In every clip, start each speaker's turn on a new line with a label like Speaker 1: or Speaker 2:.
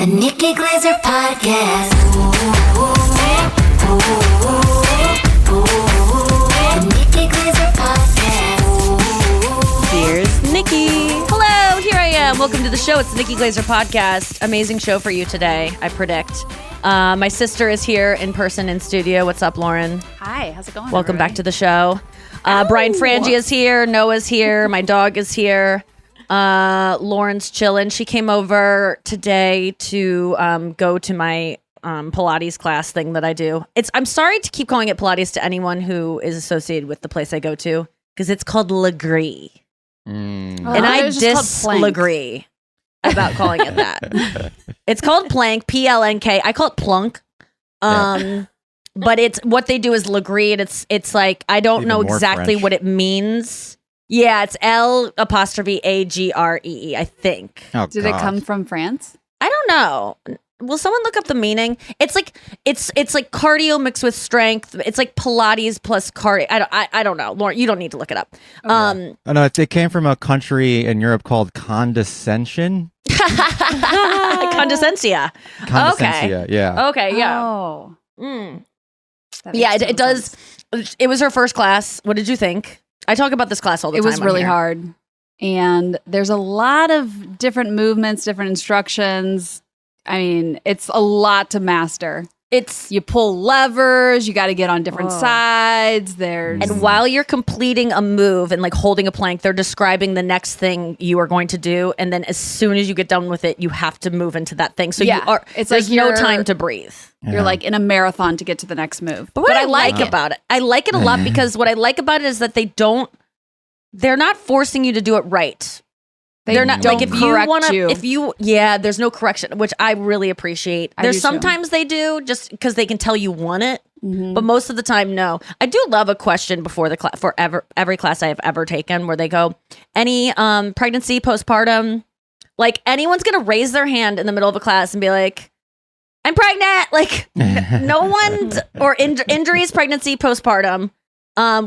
Speaker 1: The Nikki Glaser Podcast. The Nikki Glaser Podcast.
Speaker 2: Here's Nikki. Hello, here I am. Welcome to the show. It's the Nikki Glaser Podcast. Amazing show for you today, I predict. My sister is here in person in studio. What's up, Lauren?
Speaker 3: Hi, how's it going?
Speaker 2: Welcome back to the show. Brian Frangie is here. Noah's here. My dog is here. Lauren's chilling. She came over today to go to my Pilates class thing that I do. I'm sorry to keep calling it Pilates to anyone who is associated with the place I go to, because it's called Legree. And I disagree about calling it that. It's called Plank, P-L-N-K. I call it Plunk. But it's what they do is Legree, and it's like, I don't know exactly what it means. Yeah, it's L''Agree, I think.
Speaker 3: Oh, Did it come from France?
Speaker 2: I don't know. Will someone look up the meaning? It's like cardio mixed with strength. It's like Pilates plus cardio. I don't know. Lauren, you don't need to look it up.
Speaker 4: Oh, no, it came from a country in Europe called Condescension.
Speaker 2: Condescensia.
Speaker 4: Condescensia, yeah.
Speaker 2: Okay, yeah.
Speaker 3: Oh.
Speaker 2: Yeah, it does. It was her first class. What did you think? I talk about this class all the time.
Speaker 3: It was really hard. And there's a lot of different movements, different instructions. I mean, it's a lot to master. You pull levers, you got to get on different sides. And
Speaker 2: while you're completing a move and like holding a plank, they're describing the next thing you are going to do. And then as soon as you get done with it, you have to move into that thing. So there's no time to breathe.
Speaker 3: You're like in a marathon to get to the next move.
Speaker 2: But what I like about it, I like it a lot because what I like about it is that they're not forcing you to do it right.
Speaker 3: They're not
Speaker 2: like
Speaker 3: if you want to.
Speaker 2: There's no correction, which I really appreciate. There's sometimes they do just because they can tell you want it, but most of the time, no. I do love a question before the class for every class I have ever taken where they go, any pregnancy, postpartum, like anyone's gonna raise their hand in the middle of a class and be like, I'm pregnant. Like no one or injuries, pregnancy, postpartum,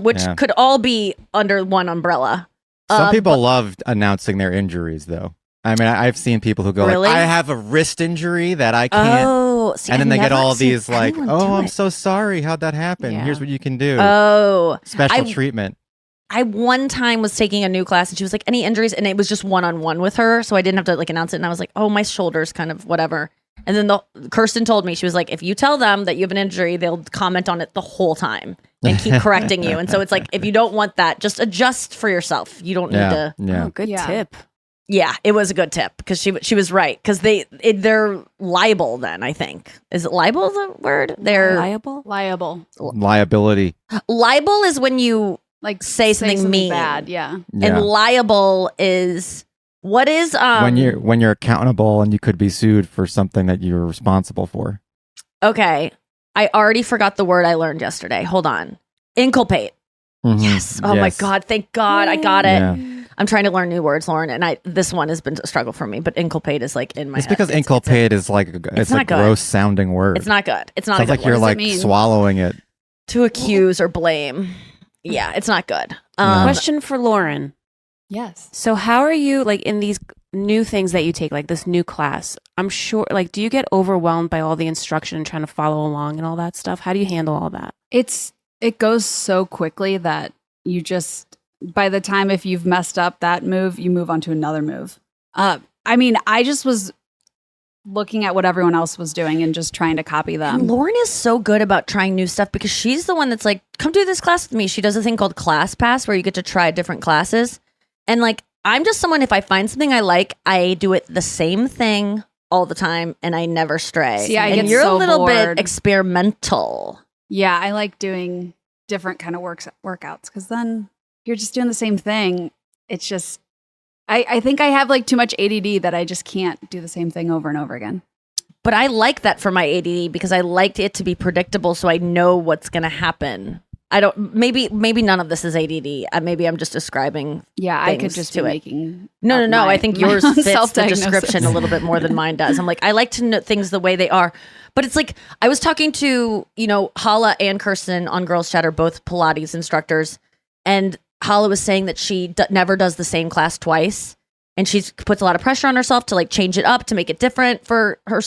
Speaker 2: which could all be under one umbrella.
Speaker 4: Some people love announcing their injuries, though. I mean, I've seen people who go,
Speaker 2: really?
Speaker 4: like, I have a wrist injury that I can't. And then they get all these like, I'm so sorry. How'd that happen? Yeah. Here's what you can do. Special treatment.
Speaker 2: I one time was taking a new class and she was like, any injuries? And it was just one-on-one with her. So I didn't have to like announce it. And I was like, my shoulder's kind of whatever. And then Kirsten told me, she was like, if you tell them that you have an injury, they'll comment on it the whole time and keep correcting you. And so it's like, if you don't want that, just adjust for yourself. You don't need to.
Speaker 4: Yeah.
Speaker 2: Oh,
Speaker 3: good tip.
Speaker 2: Yeah, it was a good tip because she was right. Because they're liable then, I think. Is it liable the word? They're
Speaker 4: Liability.
Speaker 2: Liable is when you like say something mean.
Speaker 3: Bad, yeah.
Speaker 2: And liable is... What is
Speaker 4: when you're accountable and you could be sued for something that you're responsible for?
Speaker 2: Okay, I already forgot the word I learned yesterday. Hold on, inculpate. Mm-hmm. Yes. Oh my God! Thank God I got it. Yeah. I'm trying to learn new words, Lauren, and this one has been a struggle for me. But inculpate is like in my.
Speaker 4: It's head. Because inculpate is like it's a gross sounding word.
Speaker 2: It's not good. It's not.
Speaker 4: Sounds like you're like swallowing it.
Speaker 2: To accuse or blame. Yeah, it's not good.
Speaker 5: Question for Lauren.
Speaker 3: Yes.
Speaker 5: So how are you like in these new things that you take, like this new class? I'm sure, like, do you get overwhelmed by all the instruction and trying to follow along and all that stuff? How do you handle all that?
Speaker 3: It goes so quickly that you just, by the time if you've messed up that move, you move on to another move. I mean, I just was looking at what everyone else was doing and just trying to copy them.
Speaker 2: And Lauren is so good about trying new stuff because she's the one that's like, come do this class with me. She does a thing called Class Pass where you get to try different classes. And like, I'm just someone, if I find something I like, I do it the same thing all the time and I never stray.
Speaker 3: See,
Speaker 2: and you're a little bit experimental.
Speaker 3: Yeah, I like doing different kind of workouts because then you're just doing the same thing. It's just, I think I have like too much ADD that I just can't do the same thing over and over again.
Speaker 2: But I like that for my ADD because I like it to be predictable so I know what's going to happen. I don't. Maybe none of this is ADD. Maybe I'm just describing.
Speaker 3: Yeah, I could just be making.
Speaker 2: No. I think yours fits the description a little bit more than mine does. I'm like, I like to know things the way they are. But it's like I was talking to Hala and Kirsten on Girls Chat are both Pilates instructors, and Hala was saying that she never does the same class twice. and she puts a lot of pressure on herself to like change it up to make it different for her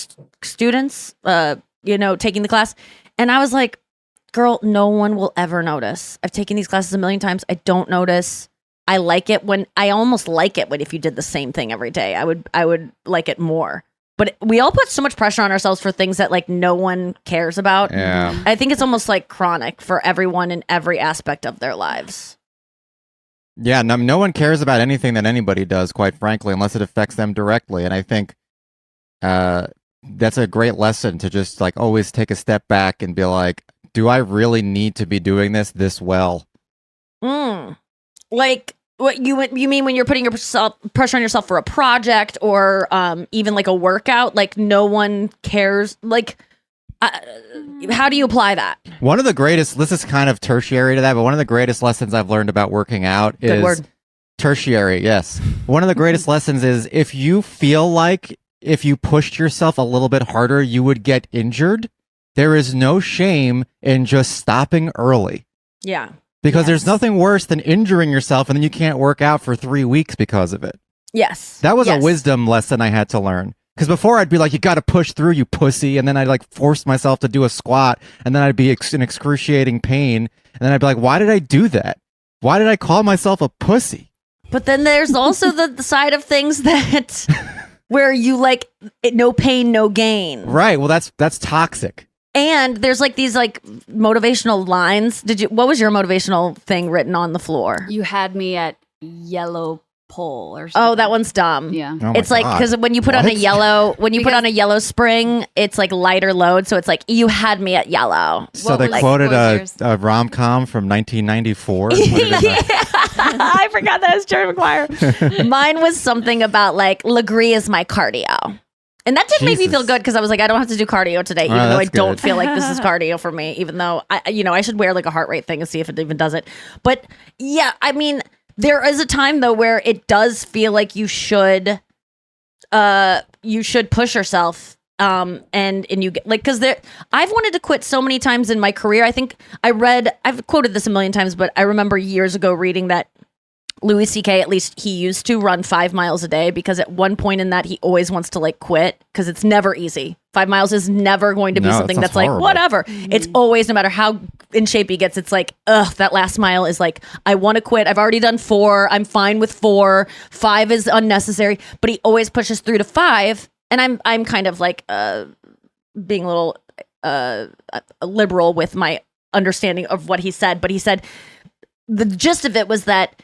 Speaker 2: students, taking the class. And I was like, girl, no one will ever notice. I've taken these classes a million times. I don't notice. I almost like it when if you did the same thing every day, I would like it more. But we all put so much pressure on ourselves for things that like no one cares about.
Speaker 4: Yeah.
Speaker 2: I think it's almost like chronic for everyone in every aspect of their lives.
Speaker 4: Yeah, no one cares about anything that anybody does, quite frankly, unless it affects them directly. And I think that's a great lesson to just like always take a step back and be like, do I really need to be doing this well?
Speaker 2: Like what you mean when you're putting pressure on yourself for a project or even like a workout? Like no one cares. Like how do you apply that?
Speaker 4: One of the greatest, this is kind of tertiary to that, but one of the greatest lessons I've learned about working out is tertiary. Yes. One of the greatest lessons is if you feel like if you pushed yourself a little bit harder, you would get injured. There is no shame in just stopping early.
Speaker 2: Yeah.
Speaker 4: Because there's nothing worse than injuring yourself and then you can't work out for 3 weeks because of it.
Speaker 2: Yes.
Speaker 4: That was a wisdom lesson I had to learn. Because before I'd be like, you got to push through, you pussy. And then I'd like force myself to do a squat. And then I'd be in excruciating pain. And then I'd be like, why did I do that? Why did I call myself a pussy?
Speaker 2: But then there's also the side of things that where you like no pain, no gain.
Speaker 4: Right. Well, that's toxic.
Speaker 2: And there's like these like motivational lines. What was your motivational thing written on the floor?
Speaker 3: You had me at yellow pole or something.
Speaker 2: Oh, that one's dumb.
Speaker 3: Yeah.
Speaker 4: Oh
Speaker 2: it's like because when you put on a yellow, put on a yellow spring, it's like lighter load. So it's like you had me at yellow.
Speaker 4: So they quoted a rom-com from 1994.
Speaker 2: I forgot that was Jerry Maguire. Mine was something about like Legree is my cardio. And that did make me feel good because I was like, I don't have to do cardio today, even though I don't feel like this is cardio for me, even though I should wear like a heart rate thing and see if it even does it. But yeah, I mean, there is a time though where it does feel like you should push yourself. And you get like, cause I've wanted to quit so many times in my career. I think I've quoted this a million times, but I remember years ago reading that Louis C.K., at least he used to run 5 miles a day because at one point in that he always wants to like quit because it's never easy. 5 miles is never going to be something that's
Speaker 4: horrible.
Speaker 2: like whatever. It's always, no matter how in shape he gets, it's like, that last mile is like, I want to quit. I've already done 4. I'm fine with 4. 5 is unnecessary, but he always pushes through to 5. And I'm kind of like being a little liberal with my understanding of what he said, but he said the gist of it was that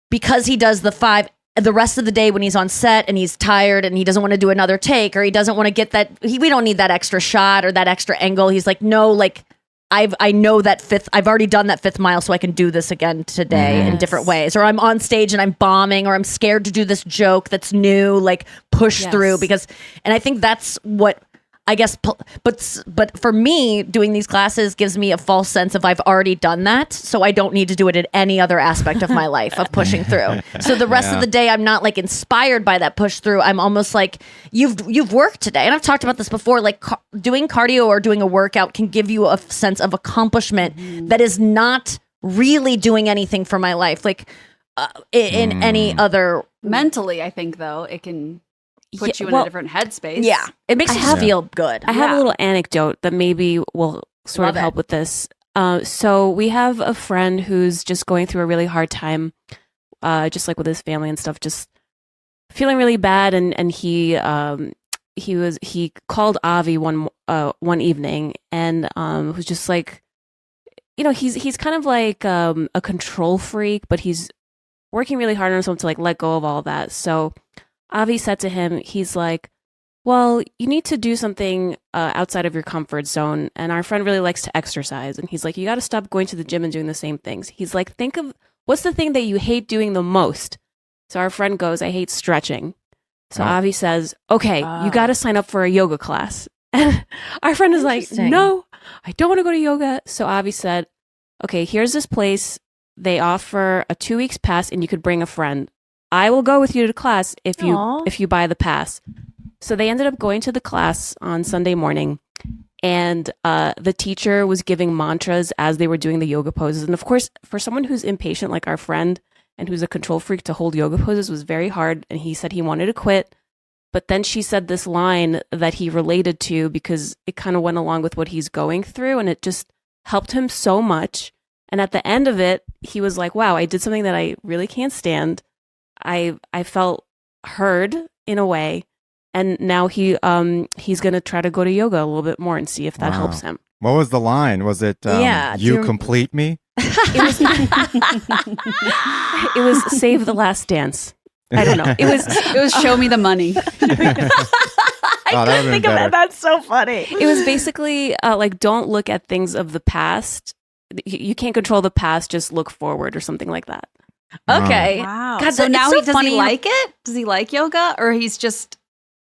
Speaker 2: because he does the 5, the rest of the day when he's on set and he's tired and he doesn't want to do another take or he doesn't want to get that, we don't need that extra shot or that extra angle. He's like, no, like I know that 5th, I've already done that 5th mile, so I can do this again today in different ways. Or I'm on stage and I'm bombing, or I'm scared to do this joke that's new, like push through and I think that's what I guess, but for me, doing these classes gives me a false sense of I've already done that, so I don't need to do it in any other aspect of my life of pushing through. So the rest of the day, I'm not like inspired by that push through. I'm almost like you've worked today, and I've talked about this before. Like doing cardio or doing a workout can give you a sense of accomplishment that is not really doing anything for my life, like in any other.
Speaker 3: Mentally, I think though it can put you in a different headspace.
Speaker 2: Yeah, it makes you feel good.
Speaker 5: I have a little anecdote that maybe will sort of help with this. So we have a friend who's just going through a really hard time, just like with his family and stuff, just feeling really bad. And he called Avi one evening and was just like, he's kind of like a control freak, but he's working really hard on himself to like let go of all that. So Avi said to him, he's like, well, you need to do something outside of your comfort zone. And our friend really likes to exercise. And he's like, you got to stop going to the gym and doing the same things. He's like, think of what's the thing that you hate doing the most? So our friend goes, I hate stretching. So Avi says, okay, you got to sign up for a yoga class. And our friend is like, no, I don't want to go to yoga. So Avi said, okay, here's this place. They offer a 2 weeks pass and you could bring a friend. I will go with you to class if you buy the pass. So they ended up going to the class on Sunday morning, and the teacher was giving mantras as they were doing the yoga poses. And of course, for someone who's impatient like our friend, and who's a control freak, to hold yoga poses was very hard. And he said he wanted to quit. But then she said this line that he related to because it kind of went along with what he's going through, and it just helped him so much. And at the end of it, he was like, wow, I did something that I really can't stand. I felt heard in a way. And now he's going to try to go to yoga a little bit more and see if that helps him.
Speaker 4: What was the line? Was it, you complete me?
Speaker 5: It was Save the Last Dance. I don't know.
Speaker 3: It was Show Me the Money.
Speaker 2: I couldn't think of that. That's so funny.
Speaker 5: It was basically like, don't look at things of the past. You can't control the past. Just look forward or something like that.
Speaker 2: Okay.
Speaker 3: Wow.
Speaker 2: God,
Speaker 3: so now
Speaker 2: does
Speaker 3: he like it? Does he like yoga, or he's just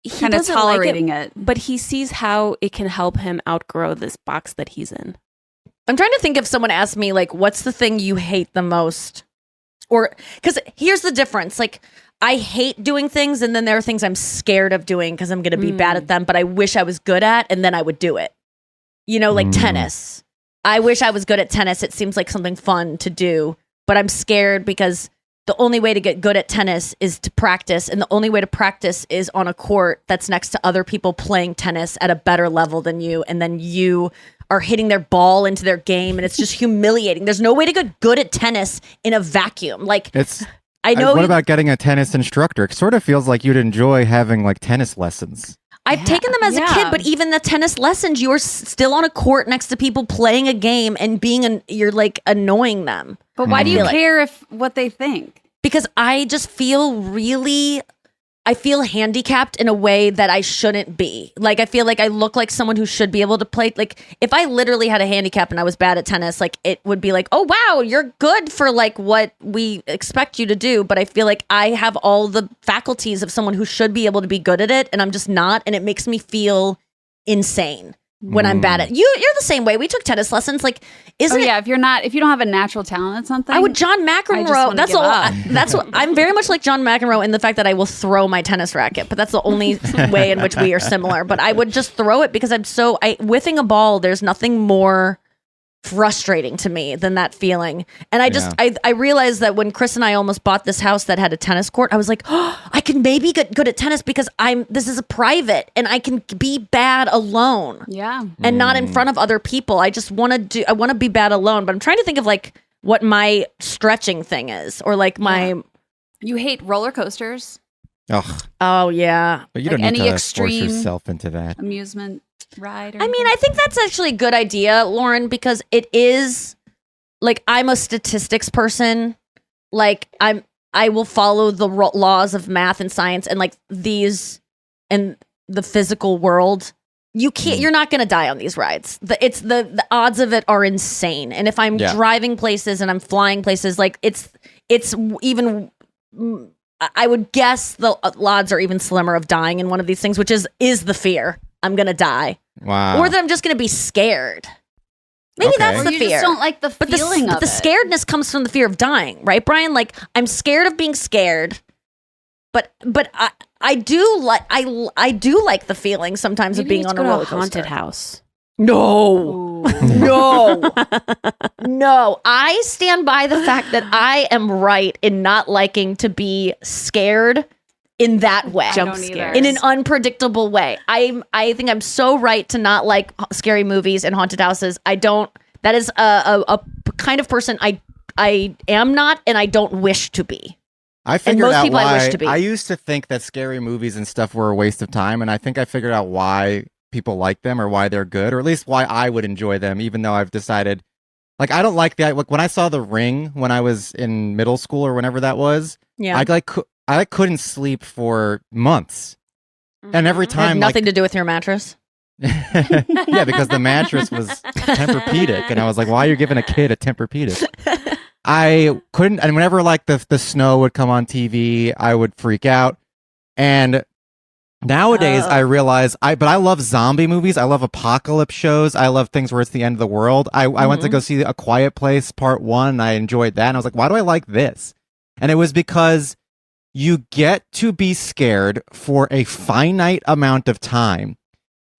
Speaker 3: kind of
Speaker 5: doesn't
Speaker 3: tolerating
Speaker 5: like
Speaker 3: it?
Speaker 5: But he sees how it can help him outgrow this box that he's in.
Speaker 2: I'm trying to think if someone asked me, like, what's the thing you hate the most? Or, because here's the difference. Like, I hate doing things, and then there are things I'm scared of doing because I'm going to be bad at them, but I wish I was good at, and then I would do it. You know, like tennis. I wish I was good at tennis. It seems like something fun to do, but I'm scared because the only way to get good at tennis is to practice, and the only way to practice is on a court that's next to other people playing tennis at a better level than you, and then you are hitting their ball into their game, and it's just humiliating. There's no way to get good at tennis in a vacuum. Like, I know.
Speaker 4: What about getting a tennis instructor? It sort of feels like you'd enjoy having like tennis lessons.
Speaker 2: I've taken them as a kid, but even the tennis lessons, you're still on a court next to people playing a game and you're like annoying them.
Speaker 3: But why do you care if what they think?
Speaker 2: Because I just feel I feel handicapped in a way that I shouldn't be. Like, I feel like I look like someone who should be able to play. Like, if I literally had a handicap and I was bad at tennis, like, it would be like, oh, wow, you're good for like what we expect you to do. But I feel like I have all the faculties of someone who should be able to be good at it, and I'm just not. And it makes me feel insane when I'm bad at it. You're the same way. We took tennis lessons. Like, isn't it?
Speaker 3: If you don't have a natural talent at something,
Speaker 2: I would John McEnroe. That's what I'm very much like John McEnroe in the fact that I will throw my tennis racket, but that's the only way in which we are similar. But I would just throw it because whiffing a ball. There's nothing more frustrating to me than that feeling. And I realized that when Chris and I almost bought this house that had a tennis court, I was like, oh, I can maybe get good at tennis because this is a private and I can be bad alone.
Speaker 3: Yeah.
Speaker 2: And not in front of other people. I want to be bad alone, but I'm trying to think of like what my stretching thing is, or like my.
Speaker 3: You hate roller coasters.
Speaker 2: Oh yeah.
Speaker 4: But you don't need to force yourself into that.
Speaker 3: Amusement ride.
Speaker 2: I mean, I think that's actually a good idea, Lauren, because it is like, I'm a statistics person. Like, I will follow the laws of math and science and like these and the physical world. You can't. You're not going to die on these rides. The odds of it are insane. And if I'm driving places and I'm flying places, like it's even. I would guess the odds are even slimmer of dying in one of these things, which is the fear. I'm going to die.
Speaker 4: Wow.
Speaker 2: Or that I'm just going to be scared. Maybe that's the
Speaker 3: you
Speaker 2: fear.
Speaker 3: Just don't like the feeling of it.
Speaker 2: But the scaredness comes from the fear of dying, right, Brian? Like, I'm scared of being scared, but I do like the feeling sometimes of being on a roller coaster.
Speaker 5: Haunted house.
Speaker 2: No. No. I stand by the fact that I am right in not liking to be scared in that way.
Speaker 5: Jump scares.
Speaker 2: In an unpredictable way. I think I'm so right to not like scary movies and haunted houses. That is a kind of person I am not, and I don't wish to be.
Speaker 4: I figured out why.
Speaker 2: I wish to be.
Speaker 4: I used to think that scary movies and stuff were a waste of time, and I think I figured out why people like them, or why they're good, or at least why I would enjoy them, even though I've decided, like, I don't like like when I saw The Ring when I was in middle school or whenever that was.
Speaker 2: Yeah,
Speaker 4: I couldn't sleep for months, and every time,
Speaker 2: it had nothing to do with your mattress.
Speaker 4: Yeah, because the mattress was Tempur-Pedic, and I was like, why are you giving a kid a Tempur-Pedic? I couldn't, and whenever like the snow would come on TV, I would freak out. And nowadays I realize but I love zombie movies. I love apocalypse shows. I love things where it's the end of the world. I went to go see A Quiet Place Part 1. I enjoyed that. And I was like, why do I like this? And it was because you get to be scared for a finite amount of time.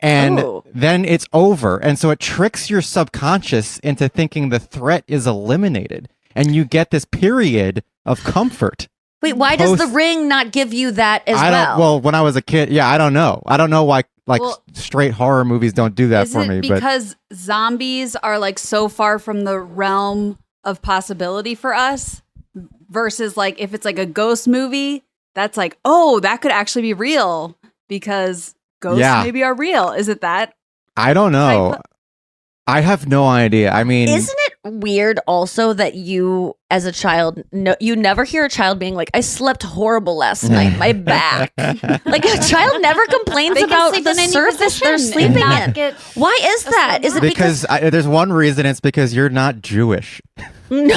Speaker 4: And then it's over. And so it tricks your subconscious into thinking the threat is eliminated. And you get this period of comfort.
Speaker 2: Wait, why does the
Speaker 4: Post-
Speaker 2: Ring not give you that as
Speaker 4: I
Speaker 2: well?
Speaker 4: don't. Well, when I was a kid, yeah, I don't know. I don't know why straight horror movies don't do that
Speaker 3: Is
Speaker 4: for
Speaker 3: it
Speaker 4: me. But
Speaker 3: because zombies are like so far from the realm of possibility for us versus like if it's like a ghost movie, that's like, oh, that could actually be real because ghosts maybe are real. Is it that?
Speaker 4: I don't know. I have no idea. I mean,
Speaker 2: isn't it weird also that you, as a child, you never hear a child being like, I slept horrible last night, my back. Like a child never complains about the surface they're sleeping in. Why is that? Is it
Speaker 4: because there's one reason. It's because you're not Jewish.
Speaker 2: No.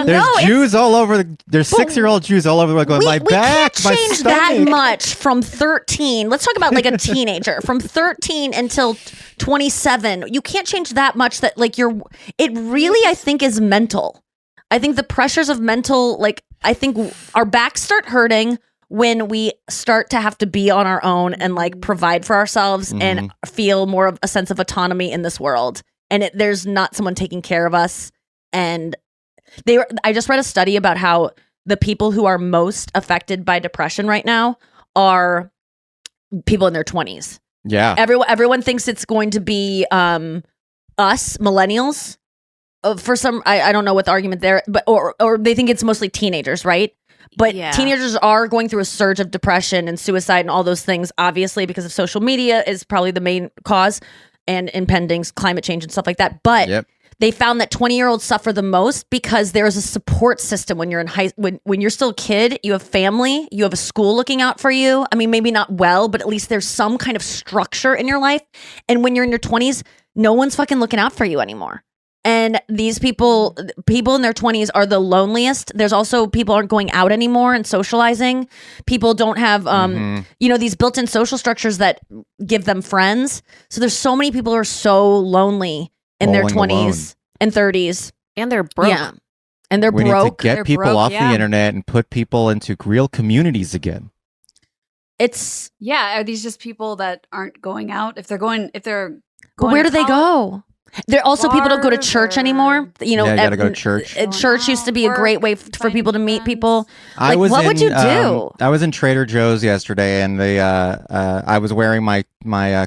Speaker 4: There's Jews all over. There's 6-year-old Jews all over the world going, my back,
Speaker 2: can't
Speaker 4: my
Speaker 2: change
Speaker 4: stomach.
Speaker 2: that much from 13. Let's talk about like a teenager from 13 until 27. You can't change that much. That like it really, I think, is mental. I think the pressures of mental, like I think our backs start hurting when we start to have to be on our own and like provide for ourselves and feel more of a sense of autonomy in this world. And there's not someone taking care of us. And I just read a study about how the people who are most affected by depression right now are people in their 20s.
Speaker 4: Yeah.
Speaker 2: Everyone thinks it's going to be us, millennials. For some, I don't know what the argument there, but or they think it's mostly teenagers, right? But teenagers are going through a surge of depression and suicide and all those things, obviously, because of social media is probably the main cause and impending climate change and stuff like that. But they found that 20-year-olds suffer the most because there is a support system when you're in when you're still a kid. You have family, you have a school looking out for you. I mean, maybe not well, but at least there's some kind of structure in your life. And when you're in your 20s, no one's fucking looking out for you anymore. And these people in their 20s are the loneliest. There's also people aren't going out anymore and socializing. People don't have, these built-in social structures that give them friends. So there's so many people who are so lonely in their 20s and 30s.
Speaker 5: And they're broke.
Speaker 2: Yeah. And they're
Speaker 4: we
Speaker 2: broke.
Speaker 4: Need to get people off the internet and put people into real communities again.
Speaker 3: Are these just people that aren't going out? If they're going
Speaker 2: but where do they go? There also people don't go to church anymore. You know,
Speaker 4: you gotta go to church.
Speaker 2: Church used to be a great way for people to meet people.
Speaker 4: Like,
Speaker 2: what would you do?
Speaker 4: I was in Trader Joe's yesterday, and I was wearing my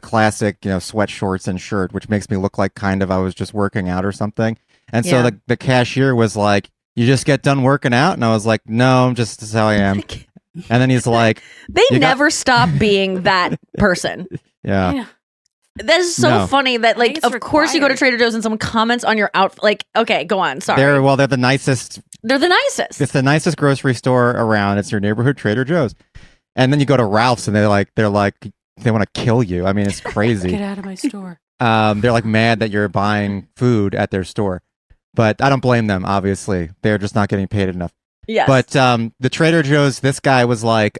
Speaker 4: classic, sweat shorts and shirt, which makes me look like kind of I was just working out or something. And so the cashier was like, "You just get done working out?" And I was like, "No, this is how I am." And then he's like,
Speaker 2: "They never stop being that person."
Speaker 4: Yeah.
Speaker 2: That is so funny that, like, of course you go to Trader Joe's and someone comments on your outfit. Like, okay, go on. Sorry.
Speaker 4: They're the nicest.
Speaker 2: They're the nicest.
Speaker 4: It's the nicest grocery store around. It's your neighborhood Trader Joe's. And then you go to Ralph's and they're like, they want to kill you. I mean, it's crazy.
Speaker 5: Get out of my store.
Speaker 4: They're like mad that you're buying food at their store. But I don't blame them, obviously. They're just not getting paid enough.
Speaker 2: Yes.
Speaker 4: But the Trader Joe's, this guy was like,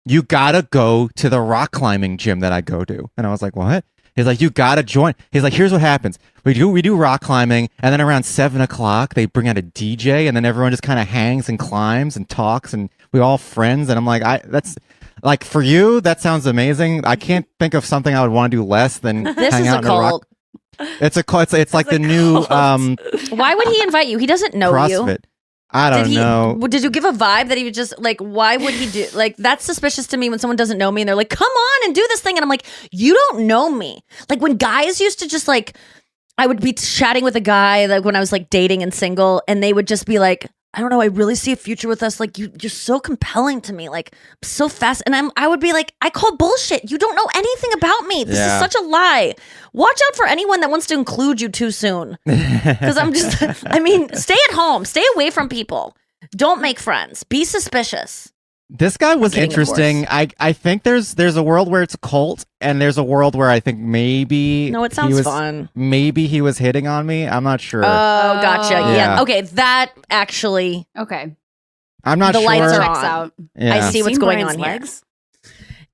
Speaker 4: you gotta go to the rock climbing gym that I go to. And I was like, what? He's like, you gotta join. He's like, here's what happens. We do rock climbing, and then around 7:00 they bring out a DJ, and then everyone just kind of hangs and climbs and talks, and we all friends. And I'm like, that's like, for you, that sounds amazing. I can't think of something I would want to do less than hang out in a rock. It's a cult. It's like the new
Speaker 2: Why would he invite you? He doesn't know
Speaker 4: CrossFit.
Speaker 2: you.
Speaker 4: I don't know.
Speaker 2: Did you give a vibe that he would just like, why would he do like that's suspicious to me when someone doesn't know me and they're like, come on and do this thing. And I'm like, you don't know me. Like when guys used to just like, I would be chatting with a guy like when I was like dating and single and they would just be like, I don't know, I really see a future with us. Like you're so compelling to me, like so fast. And I would be like, I call bullshit. You don't know anything about me. This is such a lie. Watch out for anyone that wants to include you too soon. Because stay at home, stay away from people. Don't make friends. Be suspicious.
Speaker 4: This guy was interesting. I think there's a world where it's a cult, and there's a world where I think maybe
Speaker 2: it sounds fun.
Speaker 4: Maybe he was hitting on me. I'm not sure.
Speaker 2: Oh, gotcha. Yeah. Okay, that actually.
Speaker 3: Okay.
Speaker 4: I'm not
Speaker 2: sure.
Speaker 4: The
Speaker 2: lights are
Speaker 3: Checks
Speaker 2: on.
Speaker 3: out.
Speaker 2: Yeah. I see what's going on here.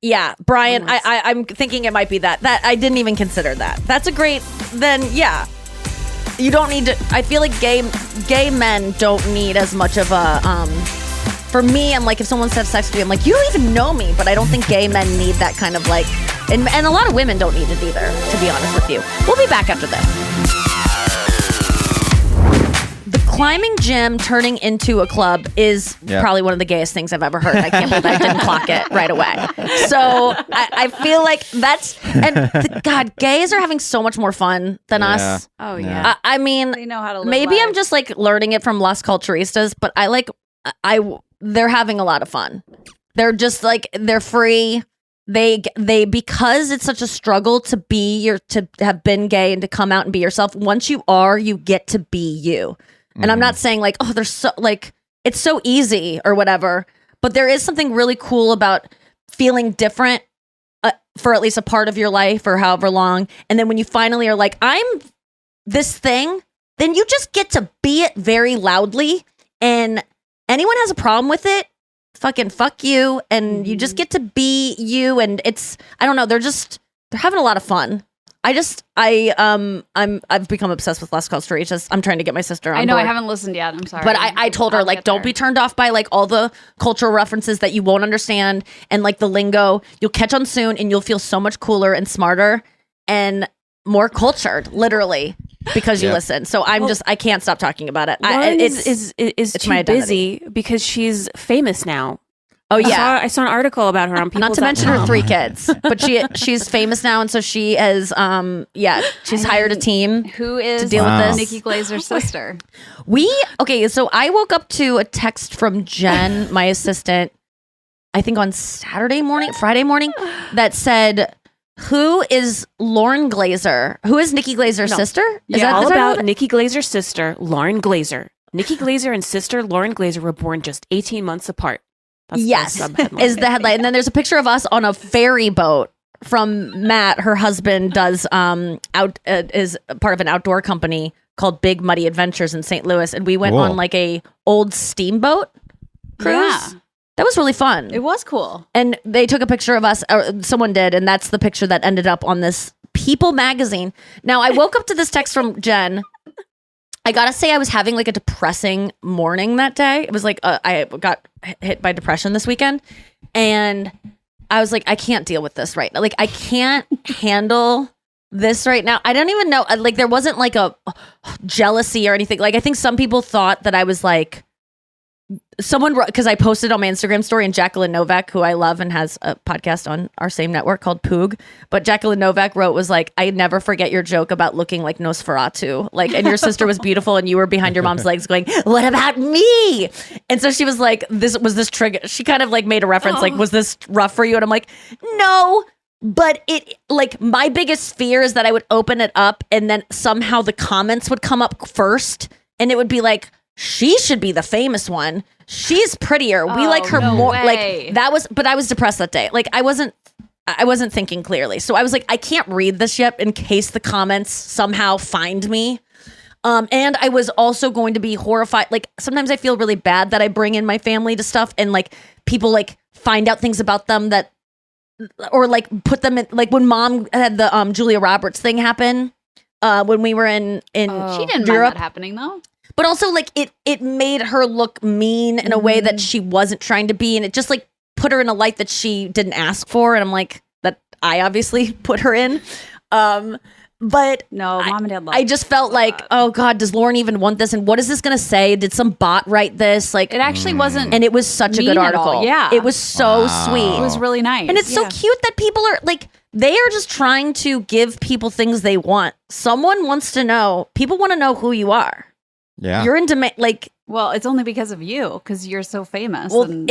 Speaker 2: Yeah, Brian. I'm thinking it might be that. That I didn't even consider that. That's a great. Then yeah. You don't need to. I feel like gay men don't need as much of a. For me, I'm like, if someone has sex with you, I'm like, you don't even know me. But I don't think gay men need that kind of like, and a lot of women don't need it either, to be honest with you. We'll be back after this. The climbing gym turning into a club is probably one of the gayest things I've ever heard. I can't believe I didn't clock it right away. So I feel like that's, and God, gays are having so much more fun than us.
Speaker 5: Oh yeah.
Speaker 2: I mean,
Speaker 3: They know how to live
Speaker 2: maybe
Speaker 3: life.
Speaker 2: I'm just like learning it from Las Culturistas, but they're having a lot of fun. They're just like, they're free. They because it's such a struggle to to have been gay and to come out and be yourself. Once you are, you get to be you. And I'm not saying like, oh, they're so like, it's so easy or whatever, but there is something really cool about feeling different for at least a part of your life or however long. And then when you finally are like, I'm this thing, then you just get to be it very loudly. And anyone has a problem with it, fucking fuck you. And you just get to be you. And it's, I don't know, they're having a lot of fun. I've become obsessed with Las Culturistas. I'm trying to get my sister on
Speaker 3: I know,
Speaker 2: board.
Speaker 3: I haven't listened yet. I'm sorry.
Speaker 2: But I told her,
Speaker 3: I'll
Speaker 2: like,
Speaker 3: get
Speaker 2: don't
Speaker 3: there.
Speaker 2: be turned off by like all the cultural references that you won't understand and like the lingo. You'll catch on soon and you'll feel so much cooler and smarter and more cultured, literally, because you listen. So I can't stop talking about it.
Speaker 5: Lauren
Speaker 2: It's
Speaker 5: too
Speaker 2: my identity.
Speaker 5: busy because she's famous now.
Speaker 2: Oh yeah.
Speaker 5: I saw an article about her on People.
Speaker 2: Not to mention her 3 kids, but she's famous now, and so she has she's hired a team.
Speaker 3: Who is
Speaker 2: to deal with this.
Speaker 3: Nikki Glaser's sister?
Speaker 2: So I woke up to a text from Jen, my assistant, I think on Friday morning, that said, "Who is Lauren Glaser? Who is Nikki Glaser's sister? Is
Speaker 5: All
Speaker 2: is that
Speaker 5: about Nikki Glaser's sister, Lauren Glaser. Nikki Glaser and sister Lauren Glaser were born just 18 months apart." That's
Speaker 2: Yes,
Speaker 5: the subheadline.
Speaker 2: is the headline. And then there's a picture of us on a ferry boat from Matt. Her husband does is part of an outdoor company called Big Muddy Adventures in St. Louis, and we went on like a old steamboat cruise.
Speaker 3: Yeah.
Speaker 2: That was really fun.
Speaker 3: It was cool.
Speaker 2: And they took a picture of us, or someone did, and that's the picture that ended up on this People magazine. Now, I woke up to this text from Jen. I gotta say, I was having like a depressing morning that day. It was like I got hit by depression this weekend, and I was like, I can't deal with this right now. Like, I can't handle this right now. I don't even know. Like, there wasn't like a jealousy or anything. Like, I think some people thought that I was like, someone wrote, because I posted on my Instagram story, and Jacqueline Novak, who I love and has a podcast on our same network called Poog, but Jacqueline Novak was like, I never forget your joke about looking like Nosferatu, like, and your sister was beautiful and you were behind your mom's legs going, what about me? And so she was like, this trigger. She kind of like made a reference, like, was this rough for you? And I'm like, no. But it, like, my biggest fear is that I would open it up and then somehow the comments would come up first and it would be like, she should be the famous one. She's prettier. We like her more.
Speaker 3: Way.
Speaker 2: Like, that was, but I was depressed that day. Like, I wasn't thinking clearly. So I was like, I can't read this yet in case the comments somehow find me. And I was also going to be horrified. Like, sometimes I feel really bad that I bring in my family to stuff and like people like find out things about them that, or like put them in, like when mom had the Julia Roberts thing happen when we were in
Speaker 3: She didn't mind
Speaker 2: Europe.
Speaker 3: that happening though.
Speaker 2: But also, like, it made her look mean in a way that she wasn't trying to be. And it just, like, put her in a light that she didn't ask for. And I'm like, that I obviously put her in. But
Speaker 3: No, mom and dad love
Speaker 2: I just felt like, oh, God, does Lauren even want this? And what is this going to say? Did some bot write this? Like,
Speaker 3: It actually wasn't.
Speaker 2: and it was such a good
Speaker 3: mean at all.
Speaker 2: article.
Speaker 3: Yeah.
Speaker 2: It was so sweet.
Speaker 3: It was really nice.
Speaker 2: And it's so cute that people are like, they are just trying to give people things they want. Someone wants to know, people want to know who you are.
Speaker 4: Yeah.
Speaker 2: You're in demand. Like,
Speaker 3: Well, it's only because of you, because you're so famous.
Speaker 2: well,
Speaker 3: and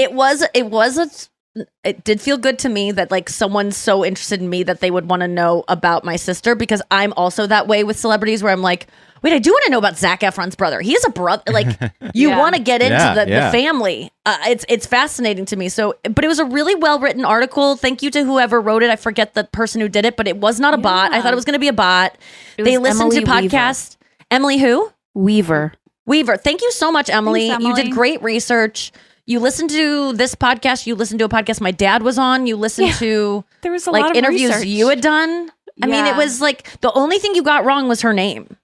Speaker 2: it did feel good to me that like someone's so interested in me that they would want to know about my sister, because I'm also that way with celebrities where I'm like, wait, I do want to know about Zac Efron's brother. He is a brother. Like, you
Speaker 3: Yeah.
Speaker 2: want to get into
Speaker 4: Yeah,
Speaker 2: the
Speaker 4: yeah.
Speaker 2: family. It's fascinating to me. So, but it was a really well written article. Thank you to whoever wrote it. I forget the person who did it, but it was not a bot. I thought it was going to be a bot.
Speaker 5: It
Speaker 2: They
Speaker 5: was
Speaker 2: listened to
Speaker 5: Emily Weaver.
Speaker 2: podcasts. Emily who?
Speaker 5: Weaver.
Speaker 2: Weaver. Thank you so much, Emily.
Speaker 3: Thanks,
Speaker 2: You
Speaker 3: Emily.
Speaker 2: did great research. You listened to this podcast. You listened to a podcast my dad was on. You listened to
Speaker 5: There was a
Speaker 2: like
Speaker 5: lot of
Speaker 2: interviews
Speaker 5: research.
Speaker 2: you had done. I mean, it
Speaker 3: Yeah.
Speaker 2: was like the only thing you got wrong was her name.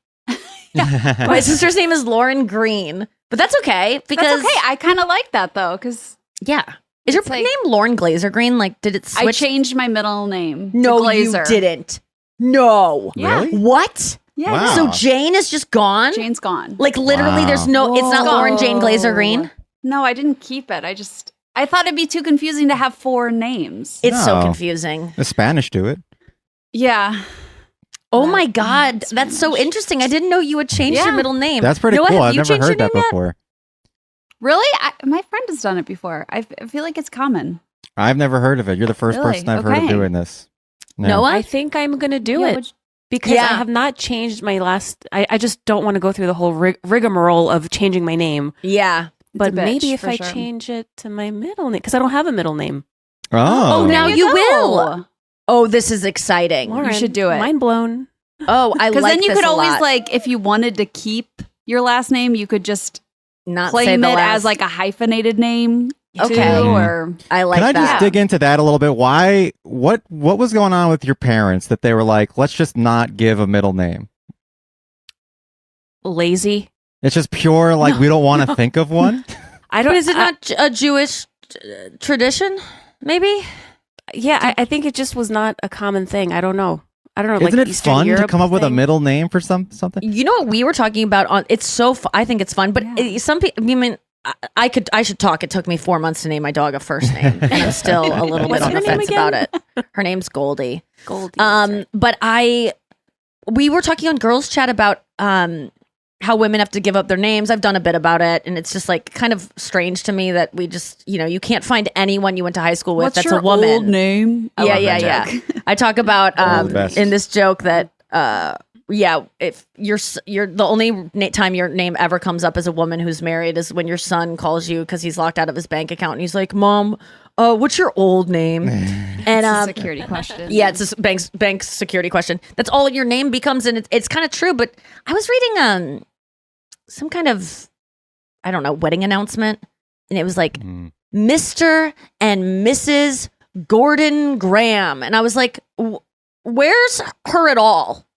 Speaker 2: My sister's name is Lauren Green, but that's okay because
Speaker 3: That's okay. I kind of like that though, because
Speaker 2: yeah. Is your
Speaker 3: It's like-
Speaker 2: name Lauren Glaser Green? Like, did it switch?
Speaker 3: I changed my middle name.
Speaker 2: No,
Speaker 3: to Glaser.
Speaker 2: you didn't. No.
Speaker 3: Yeah.
Speaker 4: Really?
Speaker 2: What?
Speaker 3: Yeah.
Speaker 4: Wow.
Speaker 2: So Jane is just gone?
Speaker 3: Jane's gone.
Speaker 2: Like literally
Speaker 4: Wow.
Speaker 2: there's no, it's not
Speaker 3: Whoa.
Speaker 2: Lauren Jane Glaser Green?
Speaker 3: No, I didn't keep it. I thought it'd be too confusing to have 4 names.
Speaker 2: It's so
Speaker 4: No.
Speaker 2: confusing.
Speaker 4: The Spanish do it.
Speaker 3: Yeah.
Speaker 2: Oh my God. That's so interesting. I didn't know you had changed your
Speaker 3: Yeah.
Speaker 2: middle name.
Speaker 4: That's pretty
Speaker 2: Noah,
Speaker 4: cool.
Speaker 2: have
Speaker 4: I've
Speaker 2: you
Speaker 4: never
Speaker 2: changed your
Speaker 4: heard that
Speaker 2: name yet?
Speaker 4: before.
Speaker 3: Really? My friend has done it before. I feel like it's common.
Speaker 4: I've never heard of it. You're the first
Speaker 3: Really?
Speaker 4: person I've heard of
Speaker 3: Okay.
Speaker 4: doing this. No.
Speaker 2: Noah?
Speaker 5: I think I'm going to do
Speaker 3: Yeah,
Speaker 5: it because
Speaker 2: Yeah.
Speaker 5: I have not changed my last. I just don't want to go through the whole rigmarole of changing my name.
Speaker 2: Yeah.
Speaker 5: But
Speaker 3: a bitch,
Speaker 5: maybe if
Speaker 3: for
Speaker 5: I
Speaker 3: sure.
Speaker 5: change it to my middle name, because I don't have a middle name.
Speaker 4: Oh.
Speaker 2: Oh, now
Speaker 3: There
Speaker 2: you
Speaker 3: go.
Speaker 2: will. Oh, this is exciting.
Speaker 5: Lauren,
Speaker 3: should do it.
Speaker 5: Mind blown.
Speaker 2: Oh, I like
Speaker 3: Because then you
Speaker 2: this
Speaker 3: could
Speaker 2: a
Speaker 3: always
Speaker 2: lot.
Speaker 3: like, if you wanted to keep your last name, you could just
Speaker 2: not say
Speaker 3: claim
Speaker 2: the
Speaker 3: it
Speaker 2: last.
Speaker 3: as like a hyphenated name.
Speaker 2: Okay.
Speaker 3: Too,
Speaker 4: Mhm.
Speaker 3: or
Speaker 2: I like
Speaker 4: Can I
Speaker 2: that.
Speaker 4: just dig into that a little bit? Why? What was going on with your parents that they were like, let's just not give a middle name?
Speaker 5: Lazy.
Speaker 4: It's just pure, like, we don't want to think of one.
Speaker 5: I don't.
Speaker 2: But is it not a Jewish tradition? Maybe.
Speaker 5: Yeah, I think it just was not a common thing. I don't know.
Speaker 4: Isn't
Speaker 5: like
Speaker 4: it
Speaker 5: Eastern
Speaker 4: fun to
Speaker 5: Europe
Speaker 4: come up with a
Speaker 5: thing.
Speaker 4: middle name for something?
Speaker 2: You know what we were talking about on? It's so. I think it's fun, but some people. I mean, I should talk. It took me 4 months to name my dog a first name, and I'm still a little bit
Speaker 5: What's
Speaker 2: on
Speaker 5: her
Speaker 2: the
Speaker 5: name
Speaker 2: fence
Speaker 5: again?
Speaker 2: about it. Her name's Goldie.
Speaker 5: Goldie. that's right.
Speaker 2: But we were talking on Girls Chat about how women have to give up their names. I've done a bit about it, and it's just like kind of strange to me that we just, you can't find anyone you went to high school with
Speaker 3: what's
Speaker 2: that's
Speaker 3: your
Speaker 2: a woman.
Speaker 3: old name? I
Speaker 2: Yeah,
Speaker 3: love
Speaker 2: yeah,
Speaker 3: that
Speaker 2: yeah.
Speaker 3: joke.
Speaker 2: I talk about
Speaker 4: the best.
Speaker 2: in this joke that if you're the only time your name ever comes up as a woman who's married is when your son calls you because he's locked out of his bank account and he's like, "Mom, what's your old name?" And
Speaker 3: It's a security question.
Speaker 2: yeah, it's a bank security question. That's all your name becomes, and it's kind of true. But I was reading some kind of, I don't know, wedding announcement, and it was like Mr. and Mrs. Gordon Graham, and I was like, where's her at all?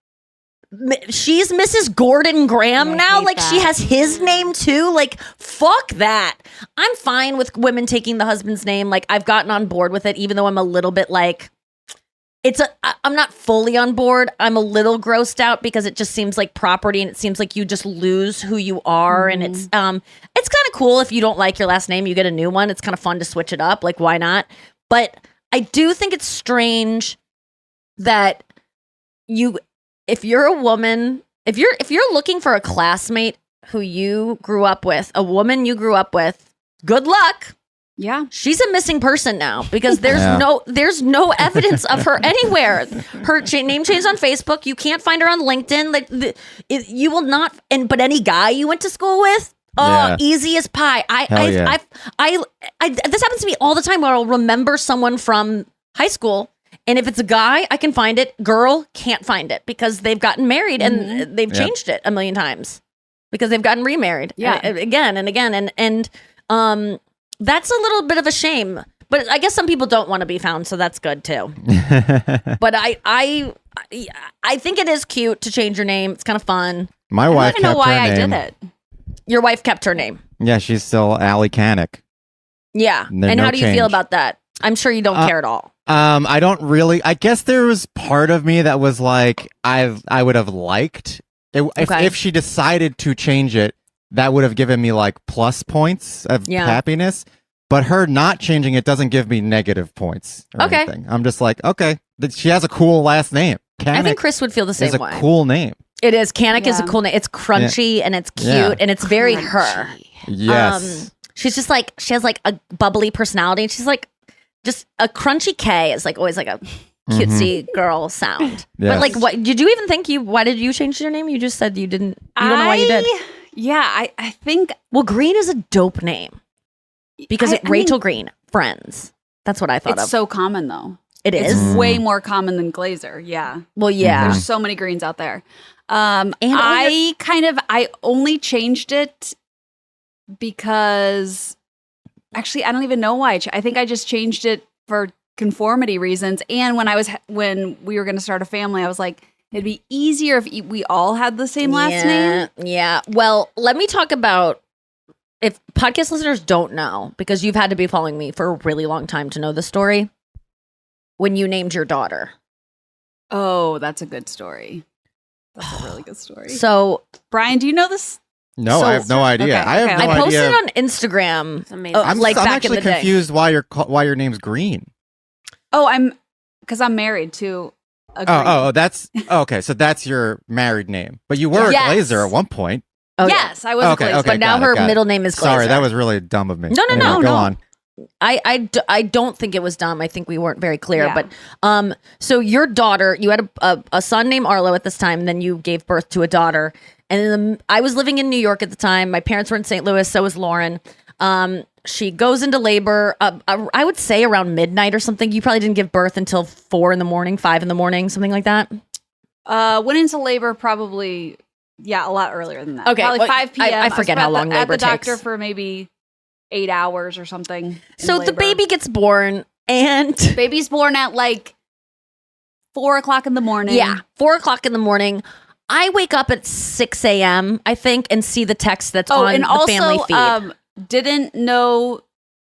Speaker 2: She's Mrs. Gordon Graham
Speaker 3: I
Speaker 2: now.
Speaker 3: hate
Speaker 2: Like she
Speaker 3: that.
Speaker 2: has his name too. Like fuck that. I'm fine with women taking the husband's name. Like I've gotten on board with it, even though I'm a little bit like, I'm not fully on board. I'm a little grossed out because it just seems like property, and it seems like you just lose who you are. And it's kind of cool if you don't like your last name, you get a new one. It's kind of fun to switch it up. Like why not? But I do think it's strange that if you're a woman, if you're looking for a classmate who you grew up with, a woman you grew up with, good luck.
Speaker 3: Yeah.
Speaker 2: She's a missing person now because there's
Speaker 4: Yeah.
Speaker 2: no evidence of her anywhere. Her name changed on Facebook. You can't find her on LinkedIn. Like you will not. But any guy you went to school with,
Speaker 4: Yeah.
Speaker 2: easy as pie.
Speaker 4: Hell yeah.
Speaker 2: This happens to me all the time where I'll remember someone from high school. And if it's a guy, I can find it. Girl, can't find it because they've gotten married and they've
Speaker 4: Yep.
Speaker 2: changed it a million times because they've gotten remarried.
Speaker 3: Yeah.
Speaker 2: Again and again. And that's a little bit of a shame. But I guess some people don't want to be found, so that's good too. But I think it is cute to change your name. It's kind of fun.
Speaker 4: My
Speaker 3: I
Speaker 4: wife
Speaker 3: don't even know
Speaker 4: kept
Speaker 3: why
Speaker 4: her
Speaker 3: I
Speaker 4: name.
Speaker 3: did it.
Speaker 2: Your wife kept her name.
Speaker 4: Yeah, she's still Allie Canick.
Speaker 2: Yeah.
Speaker 4: There's
Speaker 2: And
Speaker 4: no
Speaker 2: how do you feel
Speaker 4: change.
Speaker 2: about that? I'm sure you don't care at all.
Speaker 4: I don't really. I guess there was part of me that was like, I would have liked
Speaker 2: Okay.
Speaker 4: if she decided to change it. That would have given me like plus points of
Speaker 2: Yeah.
Speaker 4: happiness. But her not changing it doesn't give me negative points or
Speaker 2: Okay.
Speaker 4: anything. I'm just like, okay, she has a cool last name.
Speaker 2: I think
Speaker 4: Canick
Speaker 2: Chris would feel the
Speaker 4: is
Speaker 2: same
Speaker 4: a
Speaker 2: way.
Speaker 4: cool name.
Speaker 2: It is. Canic is a
Speaker 3: Yeah.
Speaker 2: cool name. It's crunchy and it's cute
Speaker 4: Yeah.
Speaker 2: and it's very her.
Speaker 4: Yes.
Speaker 2: She's just like, she has like a bubbly personality. She's like, just a crunchy K is like always like a cutesy girl sound. But
Speaker 4: Yes.
Speaker 2: like, what did you even think why did you change your name? You just said you didn't, you don't know why you did.
Speaker 3: Yeah, I think
Speaker 2: Well, Green is a dope name because
Speaker 3: I mean,
Speaker 2: Rachel Green, Friends. That's what I thought
Speaker 3: it's
Speaker 2: of.
Speaker 3: so common though.
Speaker 2: It
Speaker 3: It's
Speaker 2: is.
Speaker 3: way more common than Glaser. Yeah.
Speaker 2: Well, yeah.
Speaker 3: There's so many Greens out there.
Speaker 2: And
Speaker 3: I only changed it because actually I don't even know why. I think I just changed it for conformity reasons. And when we were going to start a family, I was like, it'd be easier if we all had the same last name.
Speaker 2: Yeah. Well, let me talk about, if podcast listeners don't know, because you've had to be following me for a really long time to know the story, when you named your daughter.
Speaker 3: Oh, that's a good story. That's a really good story.
Speaker 2: So
Speaker 3: Brian, do you know this?
Speaker 4: No,
Speaker 2: So-
Speaker 4: I have no idea.
Speaker 3: Okay,
Speaker 4: I have
Speaker 3: okay.
Speaker 4: no
Speaker 2: I posted
Speaker 4: idea.
Speaker 2: on Instagram.
Speaker 5: It's amazing.
Speaker 4: I'm
Speaker 2: like
Speaker 4: I'm
Speaker 2: back in
Speaker 4: actually
Speaker 2: the day.
Speaker 4: confused why your name's Green.
Speaker 3: Oh, because I'm married to a
Speaker 4: Oh, that's okay. So that's your married name, but you were
Speaker 2: Yes.
Speaker 4: a Glazer at one point.
Speaker 2: Oh, yeah.
Speaker 3: yes, I was
Speaker 4: Okay,
Speaker 3: a Glazer.
Speaker 4: okay.
Speaker 2: But now
Speaker 4: got it,
Speaker 2: her
Speaker 4: got it.
Speaker 2: middle name is Glaser.
Speaker 4: Sorry, that was really dumb of me.
Speaker 2: No,
Speaker 4: Anyway,
Speaker 2: no,
Speaker 4: go
Speaker 2: no.
Speaker 4: on.
Speaker 2: I don't think it was dumb. I think we weren't very clear.
Speaker 3: Yeah.
Speaker 2: But so your daughter, you had a son named Arlo at this time, and then you gave birth to a daughter. And then I was living in New York at the time. My parents were in St. Louis. So was Lauren. She goes into labor, I would say around midnight or something. You probably didn't give birth until 4 a.m, 5 a.m, something like that.
Speaker 3: Went into labor probably, a lot earlier than that.
Speaker 2: Okay,
Speaker 3: probably
Speaker 2: well,
Speaker 3: 5 p.m.
Speaker 2: I forget
Speaker 3: was
Speaker 2: how long
Speaker 3: at
Speaker 2: labor
Speaker 3: the doctor
Speaker 2: takes.
Speaker 3: for maybe 8 hours or something. in
Speaker 2: So the
Speaker 3: labor.
Speaker 2: baby gets born, and
Speaker 3: baby's born at like 4 o'clock in the morning.
Speaker 2: 4 o'clock in the morning. I wake up at 6 a.m., I think, and see the text that's
Speaker 3: Oh,
Speaker 2: on
Speaker 3: and
Speaker 2: the
Speaker 3: also
Speaker 2: family feed.
Speaker 3: didn't know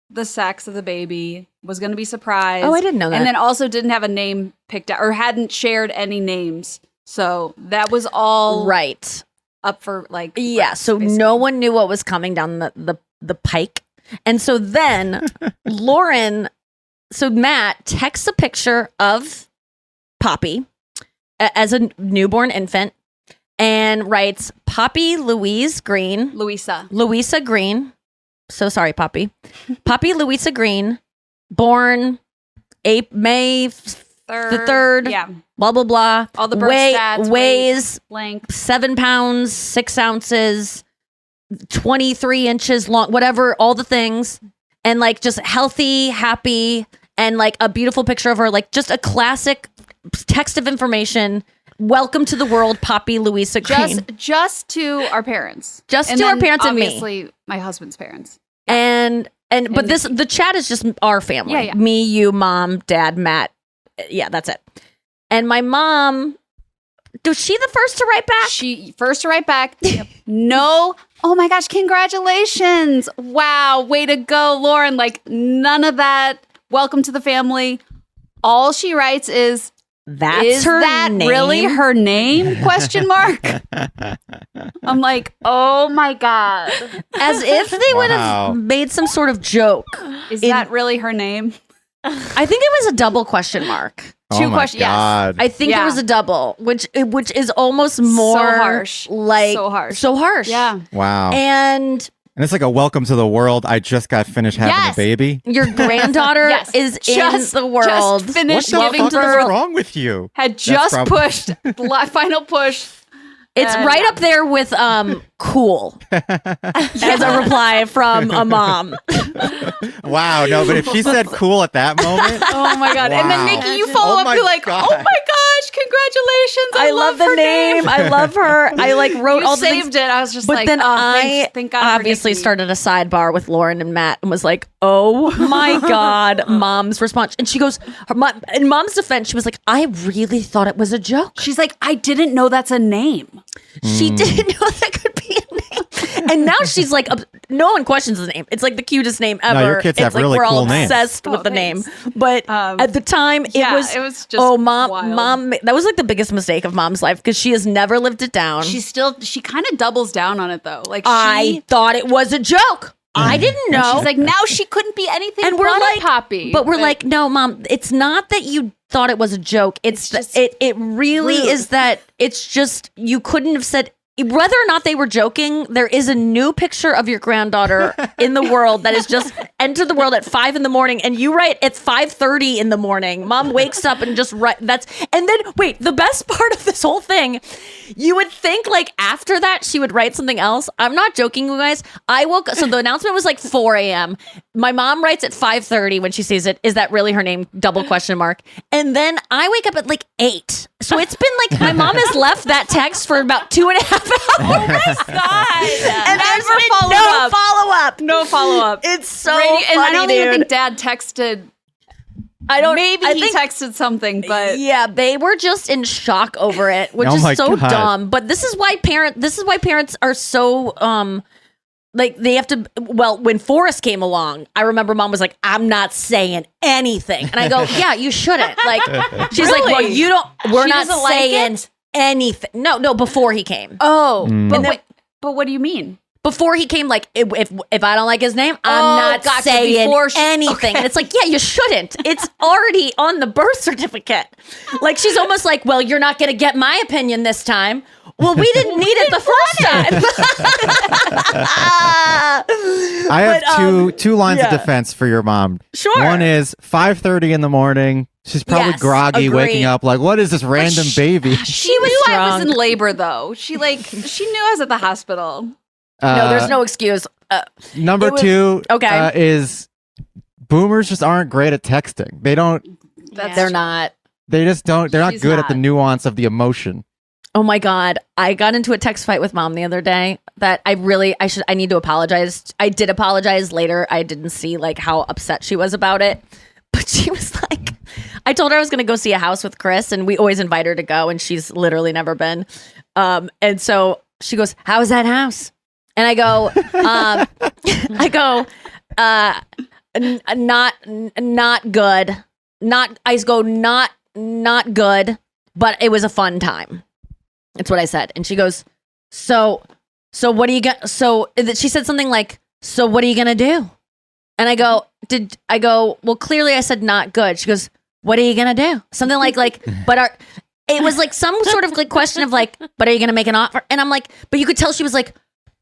Speaker 3: the sex of the baby. Was going to be surprised.
Speaker 2: Oh, I didn't know that.
Speaker 3: And then also didn't have a name picked out or hadn't shared any names. So that was all
Speaker 2: Right.
Speaker 3: up for like
Speaker 2: Yeah, so
Speaker 3: basically.
Speaker 2: no one knew what was coming down the pike. And so then Matt texts a picture of Poppy as a newborn infant and writes, Poppy Louisa Green. So sorry, Poppy. Poppy Louisa Green, born May the 3rd.
Speaker 3: Yeah.
Speaker 2: Blah, blah, blah.
Speaker 3: All the birth stats,
Speaker 2: weighs
Speaker 3: Blank.
Speaker 2: 7 pounds, 6 ounces, 23 inches long, whatever, all the things. And like just healthy, happy, and like a beautiful picture of her, like just a classic text of information. Welcome to the world, Poppy Louisa Green.
Speaker 3: Just to our parents.
Speaker 2: Just
Speaker 3: And
Speaker 2: to our
Speaker 3: then
Speaker 2: parents and me.
Speaker 3: obviously my husband's parents.
Speaker 2: And but this
Speaker 3: Nikki.
Speaker 2: the chat is just our family.
Speaker 3: Yeah, yeah.
Speaker 2: Me, you, mom, dad, Matt. Yeah, that's it. And my mom, was she the first to write back?
Speaker 3: She first to write back. No. Oh my gosh, congratulations. Wow, way to go, Lauren. Like none of that. Welcome to the family. All she writes is
Speaker 2: That's her
Speaker 3: that
Speaker 2: name.
Speaker 3: really her name? Question mark. I'm like, oh my God.
Speaker 2: As if they would
Speaker 4: Wow.
Speaker 2: have made some sort of joke.
Speaker 3: Is
Speaker 2: In-
Speaker 3: that really her name?
Speaker 2: I think it was a double question mark.
Speaker 3: Two
Speaker 4: Oh my
Speaker 3: questions, yes.
Speaker 4: God.
Speaker 2: I think
Speaker 3: Yeah.
Speaker 2: it was a double, which is almost more
Speaker 3: harsh.
Speaker 2: Like
Speaker 3: So harsh.
Speaker 2: so harsh.
Speaker 3: Yeah.
Speaker 4: Wow.
Speaker 2: And
Speaker 4: And it's like a welcome to the world. I just got finished having
Speaker 3: Yes.
Speaker 4: a baby.
Speaker 2: your granddaughter
Speaker 3: Yes.
Speaker 2: is
Speaker 3: Just-
Speaker 2: in the world.
Speaker 3: just finished
Speaker 4: What the
Speaker 3: giving
Speaker 4: fuck is
Speaker 3: birth.
Speaker 4: wrong with you?
Speaker 3: Had
Speaker 4: That's
Speaker 3: just pushed final push.
Speaker 2: It's right up there with cool as a reply from a mom.
Speaker 4: Wow. No, but if she said cool at that moment,
Speaker 3: Oh my God. And then
Speaker 4: Wow.
Speaker 3: Nikki, you follow
Speaker 4: Oh
Speaker 3: up,
Speaker 4: my
Speaker 3: you're like,
Speaker 4: God.
Speaker 3: oh my gosh, congratulations.
Speaker 2: I love the
Speaker 3: her
Speaker 2: name. I love her. I like wrote
Speaker 3: You
Speaker 2: all the things.
Speaker 3: saved it. I was just
Speaker 2: But
Speaker 3: like,
Speaker 2: then
Speaker 3: oh,
Speaker 2: I
Speaker 3: thank God for
Speaker 2: obviously
Speaker 3: Nikki.
Speaker 2: started a sidebar with Lauren and Matt and was like, "Oh my God!" Mom's response, and she goes, in Mom's defense, she was like, "I really thought it was a joke.
Speaker 3: She's like, I didn't know that's a name.
Speaker 2: She didn't know that could be a name." And now she's like, no one questions the name. It's like the cutest name ever.
Speaker 4: your kids
Speaker 2: it's
Speaker 4: have
Speaker 2: like
Speaker 4: really
Speaker 2: we're all
Speaker 4: cool names.
Speaker 2: obsessed with
Speaker 3: Oh,
Speaker 2: the
Speaker 3: thanks.
Speaker 2: name. But at the time,
Speaker 3: yeah,
Speaker 2: it was
Speaker 3: just
Speaker 2: oh, mom,
Speaker 3: wild.
Speaker 2: mom. That was like the biggest mistake of Mom's life because she has never lived it down.
Speaker 3: She kind of doubles down on it though. Like
Speaker 2: I thought it was a joke. I didn't know.
Speaker 3: she's like, now she couldn't be anything
Speaker 2: and we're
Speaker 3: but
Speaker 2: like
Speaker 3: a Poppy.
Speaker 2: but we're like, no, Mom, it's not that you thought it was a joke. It's
Speaker 3: just
Speaker 2: it really
Speaker 3: rude.
Speaker 2: is that it's just you couldn't have said. Whether or not they were joking, there is a new picture of your granddaughter in the world that has just entered the world at 5 a.m. and you write it's 5:30 in the morning. Mom wakes up and just write and then wait, the best part of this whole thing, you would think like after that she would write something else. I'm not joking, you guys. I woke up, so the announcement was like 4 a.m. My mom writes at 5:30 when she sees it. Is that really her name? Double question mark. And then I wake up at like 8. So it's been like my mom has left that text for about 2.5 hours.
Speaker 3: oh my God.
Speaker 2: And there's
Speaker 3: Never
Speaker 2: been
Speaker 3: followed
Speaker 2: no
Speaker 3: up.
Speaker 2: follow-up.
Speaker 3: No follow-up.
Speaker 2: It's so
Speaker 3: And
Speaker 2: funny,
Speaker 3: I don't
Speaker 2: dude.
Speaker 3: even think Dad texted. Maybe
Speaker 2: I
Speaker 3: he
Speaker 2: think-
Speaker 3: texted something, but
Speaker 2: Yeah, they were just in shock over it, which
Speaker 4: Oh my
Speaker 2: is so
Speaker 4: God.
Speaker 2: dumb. But this is why parents are so like they have to. Well, when Forrest came along, I remember Mom was like, "I'm not saying anything," and I go, "Yeah, you shouldn't." Like she's like, "Well,
Speaker 3: Really?
Speaker 2: you don't. We're
Speaker 3: She
Speaker 2: not
Speaker 3: doesn't like
Speaker 2: saying
Speaker 3: it?
Speaker 2: anything. No, before he came.
Speaker 3: Oh,
Speaker 2: And then-
Speaker 3: but what do you mean?
Speaker 2: Before he came, like, if I don't like his name, I'm not
Speaker 3: gotcha.
Speaker 2: saying
Speaker 3: Before
Speaker 2: anything.
Speaker 3: okay.
Speaker 2: And it's like, yeah, you shouldn't. It's already on the birth certificate. Like, she's almost like, well, you're not going to get my opinion this time. Well, we didn't need it the first time.
Speaker 4: I have two lines of defense for your mom.
Speaker 2: Sure.
Speaker 4: One is 5:30 in the morning. She's probably
Speaker 2: Yes,
Speaker 4: groggy,
Speaker 2: agreed.
Speaker 4: waking up like, what is this random baby?
Speaker 3: She knew I was in
Speaker 5: drunk.
Speaker 3: labor, though. She knew I was at the hospital.
Speaker 2: No, there's no excuse.
Speaker 4: Number
Speaker 2: it was-
Speaker 4: two
Speaker 2: okay.
Speaker 4: is boomers just aren't great at texting. They don't.
Speaker 2: They're not.
Speaker 4: They just don't. They're not
Speaker 3: She's
Speaker 4: good at the
Speaker 3: not.
Speaker 4: nuance of the emotion.
Speaker 2: Oh my God. I got into a text fight with mom the other day that I need to apologize. I did apologize later. I didn't see like how upset she was about it. But she was like, I told her I was going to go see a house with Chris and we always invite her to go and she's literally never been. And so she goes, how is that house? And I go, not good. Not good, but it was a fun time. That's what I said. And she goes, so what are you going to, she said something like, so what are you going to do? And I go, well, clearly I said not good. She goes, what are you going to do? Something like, it was like some sort of like question of like, but are you going to make an offer? And I'm like, but you could tell she was like,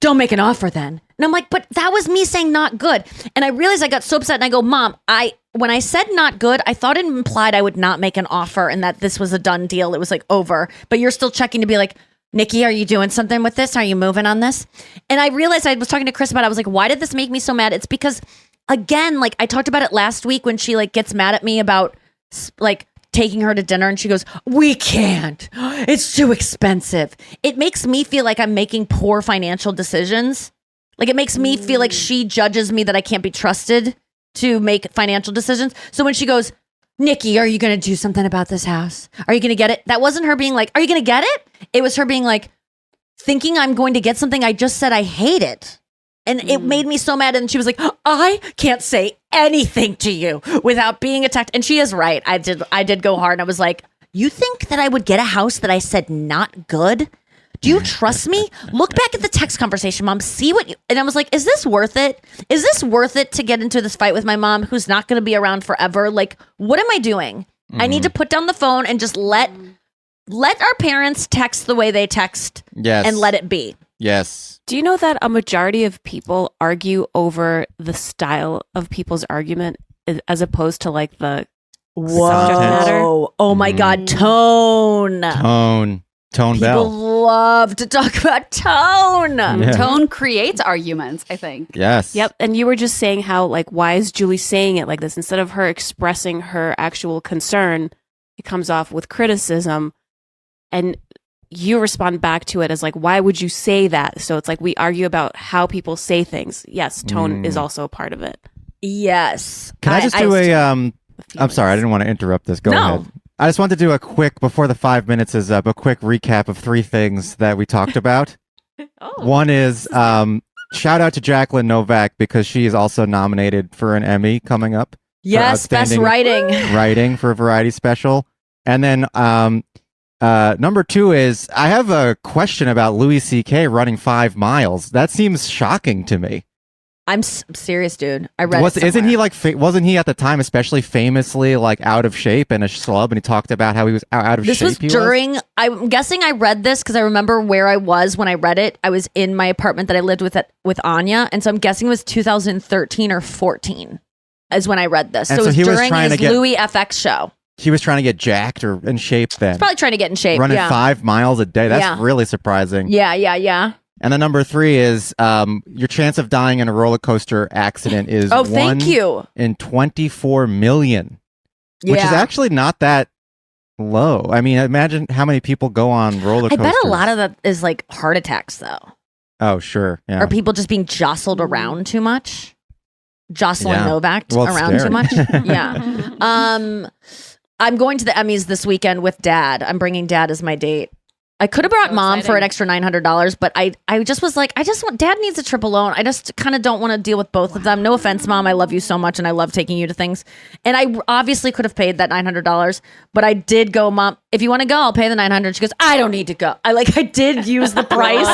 Speaker 2: don't make an offer then. And I'm like, but that was me saying not good. And I realized I got so upset and I go, Mom, when I said not good, I thought it implied I would not make an offer and that this was a done deal. It was like over, but you're still checking to be like, Nikki, are you doing something with this? Are you moving on this? And I realized I was talking to Chris about it. I was like, why did this make me so mad? It's because again, like I talked about it last week when she like gets mad at me about like taking her to dinner and she goes, we can't. It's too expensive. It makes me feel like I'm making poor financial decisions. Like it makes me feel like she judges me that I can't be trusted to make financial decisions. So when she goes, Nikki, are you going to do something about this house? Are you going to get it? That wasn't her being like, are you going to get it? It was her being like, thinking I'm going to get something I just said I hated. And it made me so mad. And she was like, I can't say anything to you without being attacked. And she is right. I did go hard. And I was like, you think that I would get a house that I said not good? Do you trust me? Look back at the text conversation, Mom. See what you... And I was like, is this worth it? Is this worth it to get into this fight with my mom who's not going to be around forever? Like, what am I doing? I need to put down the phone and just let our parents text the way they text and let it be.
Speaker 4: Yes.
Speaker 5: Do you know that a majority of people argue over the style of people's argument as opposed to like the subject matter?
Speaker 2: Oh my God, tone.
Speaker 4: Tone
Speaker 2: People
Speaker 4: Bell.
Speaker 2: love to talk about tone.
Speaker 4: Yeah.
Speaker 3: Tone creates arguments, I think.
Speaker 4: Yes.
Speaker 5: Yep. And you were just saying how, like, why is Julie saying it like this? Instead of her expressing her actual concern, it comes off with criticism. And you respond back to it as, like, why would you say that? So it's like we argue about how people say things. Yes, tone is also a part of it.
Speaker 2: Yes.
Speaker 4: Can I just do I'm sorry, I didn't want to interrupt this. Go ahead. I just want to do a quick, before the 5 minutes is up, a quick recap of 3 things that we talked about. One is shout out to Jacqueline Novak because she is also nominated for an Emmy coming up.
Speaker 2: Yes, best writing.
Speaker 4: Writing for a variety special. And then number 2 is I have a question about Louis C.K. running 5 miles. That seems shocking to me.
Speaker 2: I'm serious, dude. I read it
Speaker 4: Isn't he like, wasn't he at the time especially famously like out of shape and a schlub, and he talked about how he was out of shape?
Speaker 2: This was during, I'm guessing I read this because I remember where I was when I read it. I was in my apartment that I lived with Anya. And so I'm guessing it was 2013 or 14 is when I read this.
Speaker 4: And
Speaker 2: so it was
Speaker 4: he was
Speaker 2: during
Speaker 4: trying
Speaker 2: his
Speaker 4: to get-
Speaker 2: Louis FX show.
Speaker 4: He was trying to get jacked or in shape then.
Speaker 2: He's probably trying to get in shape.
Speaker 4: Running
Speaker 2: yeah.
Speaker 4: 5 miles a day. That's
Speaker 2: Yeah.
Speaker 4: really surprising.
Speaker 2: Yeah.
Speaker 4: And then number 3 is your chance of dying in a roller coaster accident is
Speaker 2: Oh,
Speaker 4: 1
Speaker 2: thank you.
Speaker 4: in 24 million, which is
Speaker 2: Yeah.
Speaker 4: actually not that low. I mean, imagine how many people go on roller
Speaker 2: I
Speaker 4: coasters.
Speaker 2: bet a lot of that is like heart attacks though.
Speaker 4: Oh, sure. Yeah.
Speaker 2: Or people just being jostled around too much. Jostling
Speaker 4: Yeah.
Speaker 2: Novak
Speaker 4: Well, it's
Speaker 2: around too
Speaker 4: scary.
Speaker 2: much. Yeah. I'm going to the Emmys this weekend with Dad. I'm bringing Dad as my date. I could have brought
Speaker 3: So
Speaker 2: mom for an
Speaker 3: exciting.
Speaker 2: extra $900, but I just was like, Dad needs a trip alone. I just kind of don't want to deal with both of them. No offense, Mom. I love you so much and I love taking you to things. And I obviously could have paid that $900, but I did go, Mom, if you want to go, I'll pay the $900. She goes, I don't need to go. I did use the price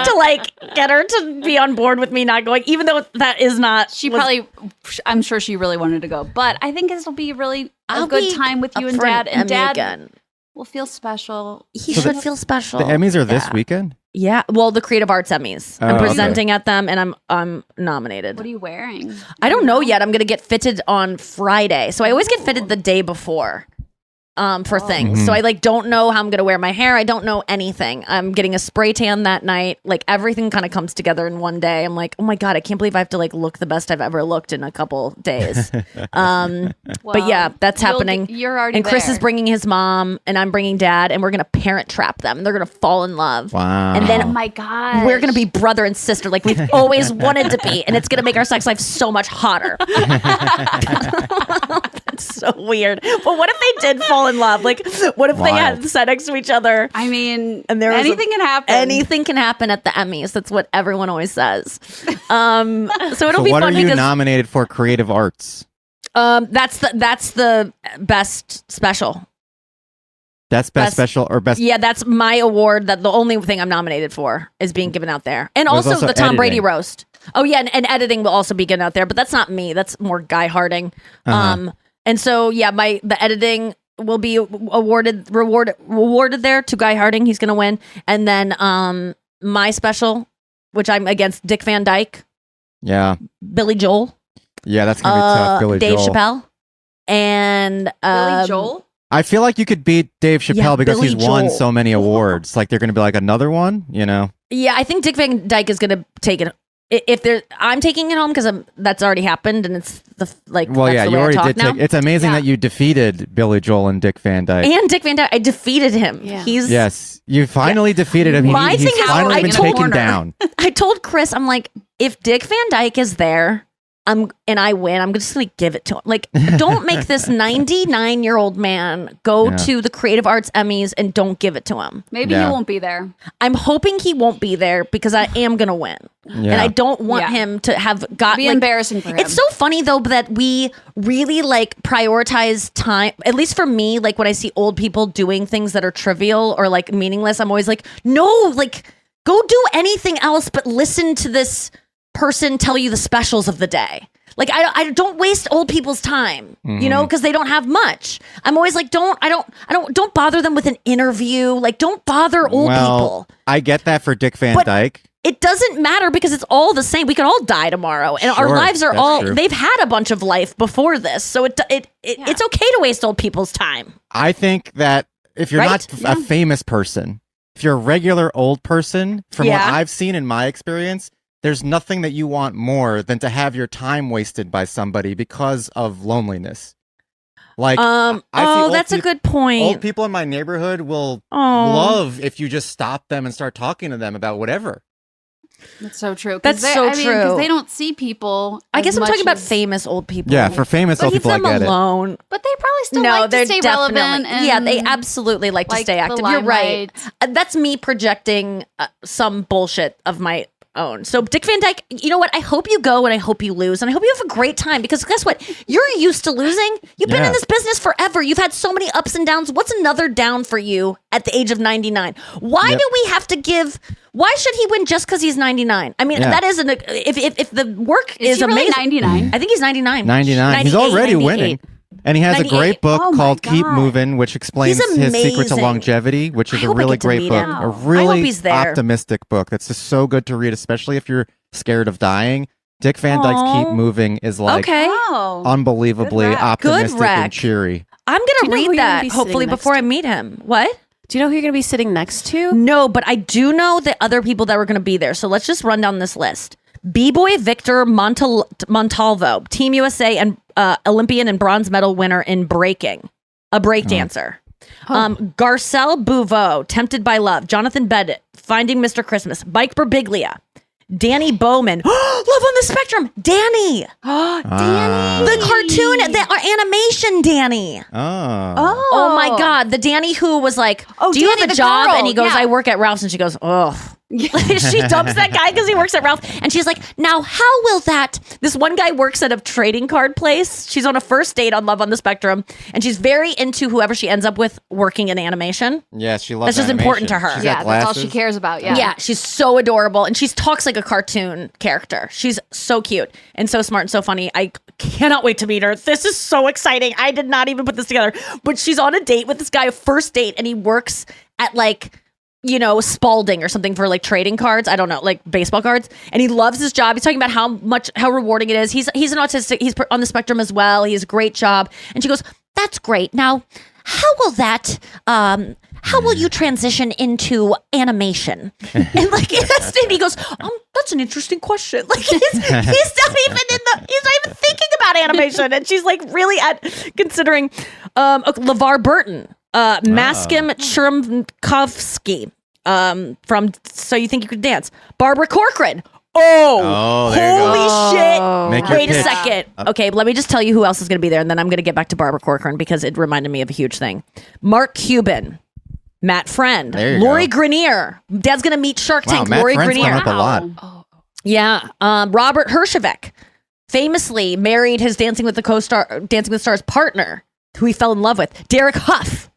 Speaker 2: to like get her to be on board with me not going, even though that is not.
Speaker 3: I'm sure she really wanted to go, but I think this will be really a
Speaker 2: I'll
Speaker 3: good
Speaker 2: be
Speaker 3: time with you
Speaker 2: up
Speaker 3: and
Speaker 2: for an
Speaker 3: Dad. And
Speaker 2: Emmy
Speaker 3: Dad
Speaker 2: again.
Speaker 3: will feel special.
Speaker 2: He
Speaker 4: So
Speaker 2: should feel special.
Speaker 4: The Emmys are this
Speaker 2: Yeah.
Speaker 4: weekend?
Speaker 2: Yeah. Well, the Creative Arts Emmys. I'm
Speaker 4: okay.
Speaker 2: presenting at them and I'm nominated.
Speaker 3: What are you wearing?
Speaker 2: I don't know yet. I'm going to get fitted on Friday. So I always get fitted the day before for things. So I don't know how I'm going to wear my hair. I don't know anything. I'm getting a spray tan that night. Everything kind of comes together in one day. I'm like, oh my God, I can't believe I have to look the best I've ever looked in a couple days. But yeah, that's happening.
Speaker 3: You're already
Speaker 2: And Chris
Speaker 3: there.
Speaker 2: is bringing his mom and I'm bringing Dad and we're going to parent trap them. They're going to fall in love.
Speaker 4: Wow.
Speaker 2: And
Speaker 3: Oh
Speaker 2: then
Speaker 3: my God.
Speaker 2: we're going to be brother and sister like we've always wanted to be. And it's going to make our sex life so much hotter. That's so weird. But what if they did fall in love? What if they
Speaker 4: Wild.
Speaker 2: had sat next to each other?
Speaker 3: I mean,
Speaker 2: And there was
Speaker 3: anything can happen.
Speaker 2: Anything can happen at the Emmys. That's what everyone always says. So it'll
Speaker 4: So
Speaker 2: be
Speaker 4: what are
Speaker 2: fun
Speaker 4: you
Speaker 2: because
Speaker 4: nominated for? Creative Arts.
Speaker 2: that's the best special.
Speaker 4: That's best special or best.
Speaker 2: Yeah, that's my award. That the only thing I'm nominated for is being given out there, and
Speaker 4: There's
Speaker 2: also
Speaker 4: also
Speaker 2: the Tom Brady
Speaker 4: editing.
Speaker 2: roast. Oh yeah, and editing will also be given out there, but that's not me. That's more Guy Harding. And so yeah, the editing will be rewarded there to Guy Harding. He's gonna win, and then my special, which I'm against Dick Van Dyke,
Speaker 4: Yeah.
Speaker 2: Billy Joel,
Speaker 4: Yeah, that's gonna be tough. Billy
Speaker 2: Dave
Speaker 4: Joel.
Speaker 2: Chappelle, and
Speaker 3: Billy Joel?
Speaker 4: I feel like you could beat Dave Chappelle
Speaker 2: Yeah,
Speaker 4: because
Speaker 2: Billy
Speaker 4: he's won
Speaker 2: Joel.
Speaker 4: so many awards. They're going to be another one,
Speaker 2: Yeah, I think Dick Van Dyke is gonna take it. I'm taking it home because that's already happened, and it's
Speaker 4: Well,
Speaker 2: that's
Speaker 4: yeah,
Speaker 2: the way
Speaker 4: you
Speaker 2: I
Speaker 4: already
Speaker 2: talk
Speaker 4: did.
Speaker 2: now.
Speaker 4: It's amazing
Speaker 3: Yeah.
Speaker 4: that you defeated Billy Joel and Dick Van Dyke.
Speaker 2: And Dick Van Dyke, I defeated him.
Speaker 5: Yeah.
Speaker 2: He's
Speaker 4: Yes, you finally defeated him.
Speaker 2: My
Speaker 4: He's
Speaker 2: thing is,
Speaker 4: finally
Speaker 2: I
Speaker 4: been
Speaker 2: told-
Speaker 4: taken down.
Speaker 2: I told Chris, I'm like, if Dick Van Dyke is there, and I win, I'm just gonna give it to him. Don't make this 99-year-old man go
Speaker 4: Yeah.
Speaker 2: to the Creative Arts Emmys and don't give it to him.
Speaker 3: Maybe
Speaker 4: Yeah.
Speaker 3: he won't be there.
Speaker 2: I'm hoping he won't be there because I am gonna win, and
Speaker 4: Yeah.
Speaker 2: I don't want
Speaker 3: Yeah.
Speaker 2: him to have got
Speaker 3: Be embarrassing for him.
Speaker 2: It's so funny though that we really prioritize time. At least for me, when I see old people doing things that are trivial or meaningless, I'm always like, no, go do anything else but listen to this person tell you the specials of the day. I don't waste old people's time, because they don't have much. I'm always like, don't bother them with an interview. Don't bother old people.
Speaker 4: I get that for Dick Van
Speaker 2: But-
Speaker 4: Dyke.
Speaker 2: It doesn't matter because it's all the same. We could all die tomorrow, and our
Speaker 4: Sure,
Speaker 2: lives are
Speaker 4: that's
Speaker 2: all.
Speaker 4: true.
Speaker 2: They've had a bunch of life before this, so it's okay to waste old people's time.
Speaker 4: I think that if you're
Speaker 2: Right?
Speaker 4: not a famous person, if you're a regular old person, from what
Speaker 2: Yeah.
Speaker 4: I've seen in my experience, there's nothing that you want more than to have your time wasted by somebody because of loneliness. I see old
Speaker 2: That's a
Speaker 4: peop-
Speaker 2: good point.
Speaker 4: Old people in my neighborhood will
Speaker 2: Oh.
Speaker 4: love if you just stop them and start talking to them about whatever.
Speaker 3: That's so true.
Speaker 2: That's so
Speaker 3: Because
Speaker 2: true.
Speaker 3: they don't see people.
Speaker 2: I
Speaker 3: as
Speaker 2: guess I'm
Speaker 3: much
Speaker 2: talking about
Speaker 3: as-
Speaker 2: famous old people.
Speaker 4: Yeah, for famous old
Speaker 2: Leave
Speaker 4: people, I
Speaker 2: them
Speaker 4: get it.
Speaker 2: alone.
Speaker 3: But they probably still
Speaker 2: No,
Speaker 3: like
Speaker 2: they're
Speaker 3: to stay
Speaker 2: definitely.
Speaker 3: relevant. And
Speaker 2: Yeah, they absolutely like to
Speaker 3: like
Speaker 2: stay
Speaker 3: the
Speaker 2: active. You're right.
Speaker 3: limelight.
Speaker 2: That's me projecting some bullshit of my own. So Dick Van Dyke, you know what? I hope you go and I hope you lose and I hope you have a great time because guess what? You're used to losing. You've been
Speaker 4: Yeah.
Speaker 2: in this business forever. You've had so many ups and downs. What's another down for you at the age of 99? Why
Speaker 4: Yep.
Speaker 2: do we have to give? Why should he win just because he's 99? I mean,
Speaker 4: Yeah.
Speaker 2: that isn't. If the work
Speaker 3: Is
Speaker 2: is
Speaker 3: he really
Speaker 2: amazing,
Speaker 3: 99?
Speaker 2: I think he's 99.
Speaker 4: 99. He's
Speaker 2: 98,
Speaker 4: already
Speaker 2: 98.
Speaker 4: winning. And he has a
Speaker 2: 98.
Speaker 4: great book
Speaker 3: Oh my
Speaker 4: called Keep
Speaker 3: God.
Speaker 4: Moving, which explains
Speaker 2: He's
Speaker 4: his secret to
Speaker 2: amazing.
Speaker 4: longevity, which is
Speaker 2: I
Speaker 4: a
Speaker 2: hope I
Speaker 4: really
Speaker 2: get to
Speaker 4: great
Speaker 2: meet
Speaker 4: book.
Speaker 2: him.
Speaker 4: A
Speaker 2: I hope
Speaker 4: really
Speaker 2: he's there.
Speaker 4: optimistic book that's just so good to read, especially if you're scared of dying. Dick Van Dyke's
Speaker 2: Aw.
Speaker 4: Keep Moving is
Speaker 2: Okay.
Speaker 3: Oh.
Speaker 4: unbelievably
Speaker 3: Good rec.
Speaker 4: optimistic
Speaker 2: Good rec.
Speaker 4: and cheery.
Speaker 2: I'm
Speaker 5: Do you
Speaker 2: gonna
Speaker 5: know who
Speaker 2: read
Speaker 5: you're gonna
Speaker 2: that
Speaker 5: be
Speaker 2: hopefully
Speaker 5: sitting next
Speaker 2: before I
Speaker 5: to?
Speaker 2: meet him. What?
Speaker 5: Do you know who you're going to be sitting next to?
Speaker 2: No, but I do know the other people that were going to be there. So let's just run down this list. B-boy Victor Montalvo, Team USA and Olympian and bronze medal winner in breaking, a break dancer. Garcelle Bouveau, Tempted by Love, Jonathan Bennett, Finding Mr. Christmas, Mike Birbiglia, Danny Bowman. Love on the Spectrum. Danny.
Speaker 3: Danny.
Speaker 2: The cartoon, the animation Danny. Oh my God. The Danny who was like, do you
Speaker 3: Danny
Speaker 2: have a
Speaker 3: the
Speaker 2: job?
Speaker 3: girl,
Speaker 2: And he goes,
Speaker 3: yeah.
Speaker 2: I work at Ralph's. And she goes, oh. She dumps that guy because he works at Ralph. And she's like, now how will that? This one guy works at a trading card place. She's on a first date on Love on the Spectrum. And she's very into whoever she ends up with working in animation.
Speaker 4: Yeah, she loves
Speaker 2: That's just
Speaker 4: animation.
Speaker 2: important to her.
Speaker 4: She's
Speaker 3: Yeah,
Speaker 4: got
Speaker 3: that's all she
Speaker 4: glasses.
Speaker 3: cares about. Yeah.
Speaker 2: Yeah, she's so adorable. And she talks like a cartoon character. She's so cute and so smart and so funny. I cannot wait to meet her. This is so exciting. I did not even put this together. But she's on a date with this guy, a first date, and he works at like, you know, Spalding or something for like trading cards. I don't know, like baseball cards. And he loves his job. He's talking about how rewarding it is. He's an autistic. He's on the spectrum as well. He has a great job. And she goes, that's great. Now, how will you transition into animation? And like, and he goes, that's an interesting question. Like he's not even thinking about animation. And she's like really considering LeVar Burton. Maskim Churmkovsky from So You Think You Could Dance. Barbara Corcoran.
Speaker 4: Oh, there you go.
Speaker 2: Holy shit.
Speaker 4: Make your
Speaker 2: Wait a
Speaker 4: pitch.
Speaker 2: second. Okay, let me just tell you who else is going to be there, and then I'm going to get back to Barbara Corcoran because it reminded me of a huge thing. Mark Cuban. Matt Friend.
Speaker 4: There you
Speaker 2: Lori
Speaker 4: go.
Speaker 2: Grenier. Dad's going to meet Shark
Speaker 4: Wow,
Speaker 2: Tank.
Speaker 4: Matt
Speaker 2: Lori
Speaker 4: Friend's come
Speaker 2: Grenier.
Speaker 4: up a lot.
Speaker 2: Yeah. Robert Herjavec famously married his Dancing with the Stars partner, who he fell in love with. Derek Huff.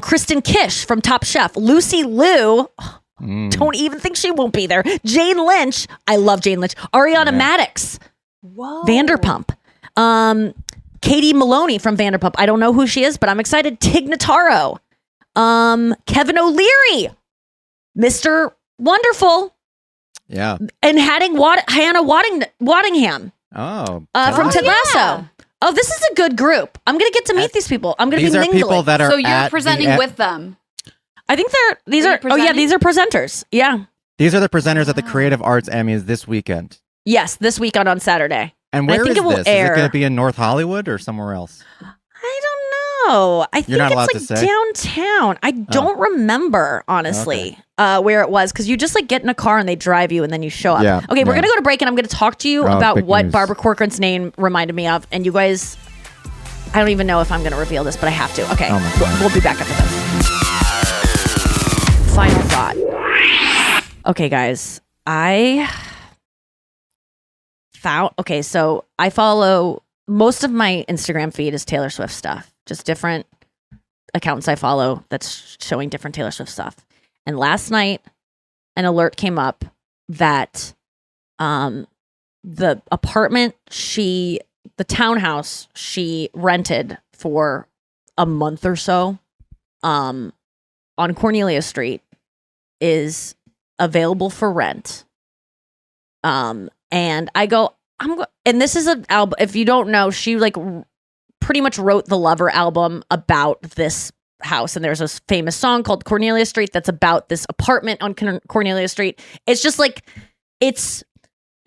Speaker 2: Kristen Kish from Top Chef. Lucy Liu. Don't even think she won't be there. Jane Lynch. I love Jane Lynch. Ariana Maddox.
Speaker 3: Whoa.
Speaker 2: Vanderpump. Katie Maloney from Vanderpump. I don't know who she is, but I'm excited. Tig Notaro. Kevin O'Leary. Mr. Wonderful.
Speaker 4: Yeah.
Speaker 2: And Hannah Waddingham
Speaker 4: Oh.
Speaker 2: from Ted
Speaker 3: yeah.
Speaker 2: Lasso. Oh, this is a good group. I'm going to get to meet these people. I'm going to
Speaker 4: These
Speaker 2: be
Speaker 4: are
Speaker 2: mingling.
Speaker 4: people that are
Speaker 3: So you're
Speaker 4: at
Speaker 3: presenting
Speaker 4: the,
Speaker 3: with them.
Speaker 2: I think these
Speaker 3: Are
Speaker 2: are
Speaker 3: you presenting?
Speaker 2: these are presenters. Yeah.
Speaker 4: These are the presenters at the Creative Arts Emmys this weekend.
Speaker 2: Yes, this weekend on Saturday.
Speaker 4: And
Speaker 2: I
Speaker 4: where
Speaker 2: think
Speaker 4: is
Speaker 2: it will
Speaker 4: this?
Speaker 2: air.
Speaker 4: Is it going to be in North Hollywood or somewhere else?
Speaker 2: I don't know. I think
Speaker 4: You're not allowed
Speaker 2: it's
Speaker 4: to
Speaker 2: like
Speaker 4: say?
Speaker 2: downtown. I don't remember, honestly, where it was, because you just like get in a car and they drive you and then you show up.
Speaker 4: Yeah,
Speaker 2: Okay, we're
Speaker 4: yeah.
Speaker 2: going to go to break and I'm going to talk to you
Speaker 4: Oh,
Speaker 2: about
Speaker 4: big
Speaker 2: what
Speaker 4: news.
Speaker 2: Barbara Corcoran's name reminded me of. And you guys, I don't even know if I'm going to reveal this, but I have to. Okay,
Speaker 4: Oh my God.
Speaker 2: we'll be back after this. Final thought. Okay, guys, so I follow, most of my Instagram feed is Taylor Swift stuff, just different accounts I follow that's showing different Taylor Swift stuff. And last night, an alert came up that the apartment the townhouse she rented for a month or so on Cornelia Street is available for rent. And I go, and this is an album. If you don't know, she like pretty much wrote the Lover album about this house. And there's a famous song called Cornelia Street that's about this apartment on Cornelia Street. It's just like, it's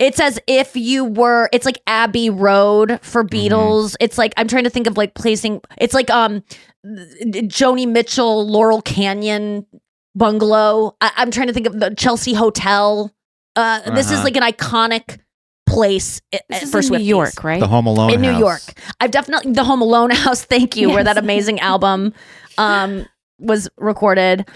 Speaker 2: as if it's like Abbey Road for Beatles. It's like, I'm trying to think of like placing, it's like Joni Mitchell, Laurel Canyon bungalow. I'm trying to think of the Chelsea Hotel. This is like an iconic place
Speaker 5: This is
Speaker 2: for
Speaker 5: in New
Speaker 2: Swifties.
Speaker 5: York, right?
Speaker 4: The Home Alone
Speaker 2: In New
Speaker 4: house.
Speaker 2: York. I've definitely, the Home Alone house, thank you, where that amazing album was recorded.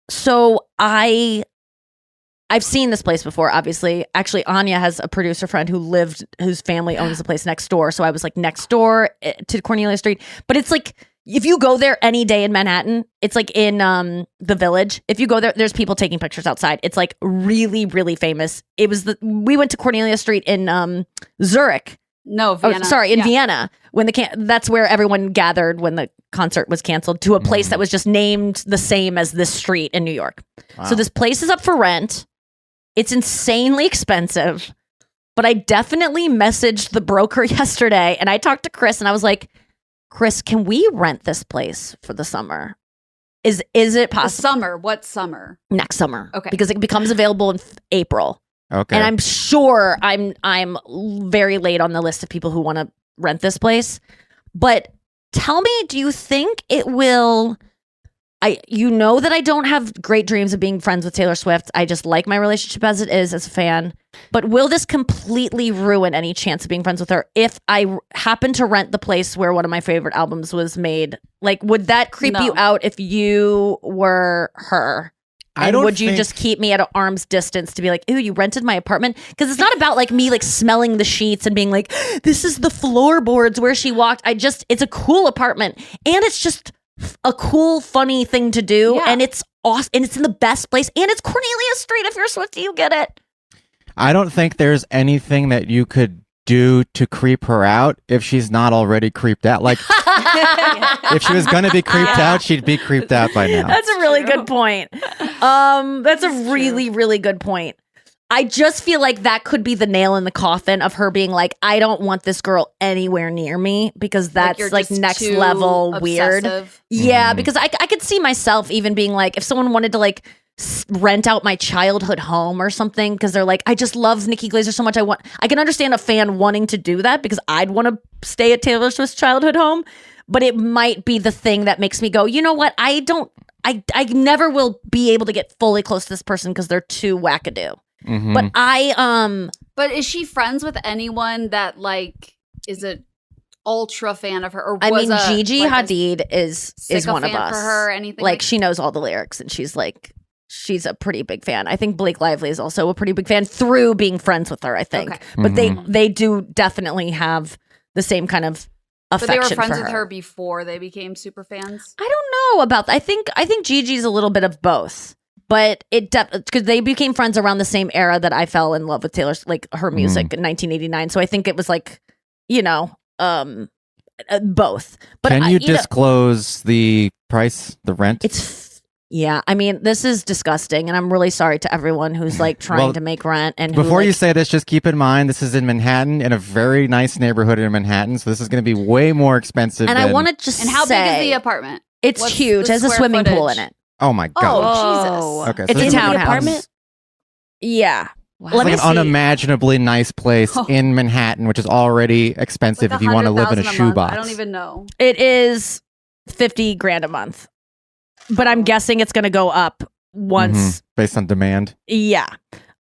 Speaker 2: So I've seen this place before, obviously. Actually, Anya has a producer friend whose family owns the place next door. So I was like next door to Cornelia Street. But it's like, if you go there any day in Manhattan, it's like in the Village. If you go there, there's people taking pictures outside. It's like really, really famous. We went to Cornelia Street in Zurich.
Speaker 3: No, Vienna.
Speaker 2: In Vienna, when that's where everyone gathered when the concert was canceled, to a place that was just named the same as this street in New York.
Speaker 4: Wow.
Speaker 2: So this place is up for rent. It's insanely expensive, but I definitely messaged the broker yesterday and I talked to Chris and I was like, Chris, can we rent this place for the summer? Is it
Speaker 3: The
Speaker 2: possible?
Speaker 3: summer. What summer?
Speaker 2: Next summer.
Speaker 3: Okay.
Speaker 2: Because it becomes available in April.
Speaker 4: Okay.
Speaker 2: And I'm sure I'm very late on the list of people who want to rent this place. But tell me, do you think it will you know that I don't have great dreams of being friends with Taylor Swift. I just like my relationship as it is as a fan. But will this completely ruin any chance of being friends with her if I happen to rent the place where one of my favorite albums was made? Like, would that creep you out if you were her? And would you just keep me at an arm's distance to be like, ooh, you rented my apartment? Because it's not about like me like smelling the sheets and being like, this is the floorboards where she walked. It's a cool apartment. And it's just a cool, funny thing to do. Yeah. And it's awesome. And it's in the best place. And it's Cornelia Street. If you're a Swiftie, you get it.
Speaker 4: I don't think there's anything that you could do to creep her out if she's not already creeped out. Like, if she was going to be creeped out, she'd be creeped out by now.
Speaker 2: That's a really good point. That's a really, really good point. I just feel like that could be the nail in the coffin of her being like, I don't want this girl anywhere near me because that's like next level weird. Yeah, because I could see myself even being like, if someone wanted to like rent out my childhood home or something because they're like, I just love Nikki Glaser so much. I can understand a fan wanting to do that because I'd want to stay at Taylor Swift's childhood home, but it might be the thing that makes me go, you know what? I never will be able to get fully close to this person because they're too wackadoo. Mm-hmm. But
Speaker 3: But is she friends with anyone that like is an ultra fan of her? Or
Speaker 2: Gigi Hadid is one of us.
Speaker 3: For her, or anything
Speaker 2: like she knows all the lyrics and she's a pretty big fan. I think Blake Lively is also a pretty big fan through being friends with her, I think. Okay. But they do definitely have the same kind of affection. But they were friends with her
Speaker 3: before they became super fans?
Speaker 2: I don't know about that. I think Gigi's a little bit of both. But because they became friends around the same era that I fell in love with Taylor's, like her music in 1989. So I think it was like, both. But
Speaker 4: can you disclose the price, the rent?
Speaker 2: This is disgusting, and I'm really sorry to everyone who's like trying to make rent. And
Speaker 4: before you say this, just keep in mind this is in Manhattan, in a very nice neighborhood in Manhattan. So this is going to be way more expensive.
Speaker 2: And I want to just
Speaker 3: and how big is the apartment?
Speaker 2: It's huge. It has a swimming pool in it.
Speaker 4: Oh my God!
Speaker 3: Oh
Speaker 4: Jesus!
Speaker 2: Okay, so it's a townhouse. Apartment? Yeah.
Speaker 4: Wow. It's like an unimaginably nice place in Manhattan, which is already expensive if you want to live in a shoebox.
Speaker 3: I don't even know.
Speaker 2: It is $50,000 a month, but I'm guessing it's going to go up once
Speaker 4: based on demand.
Speaker 2: Yeah.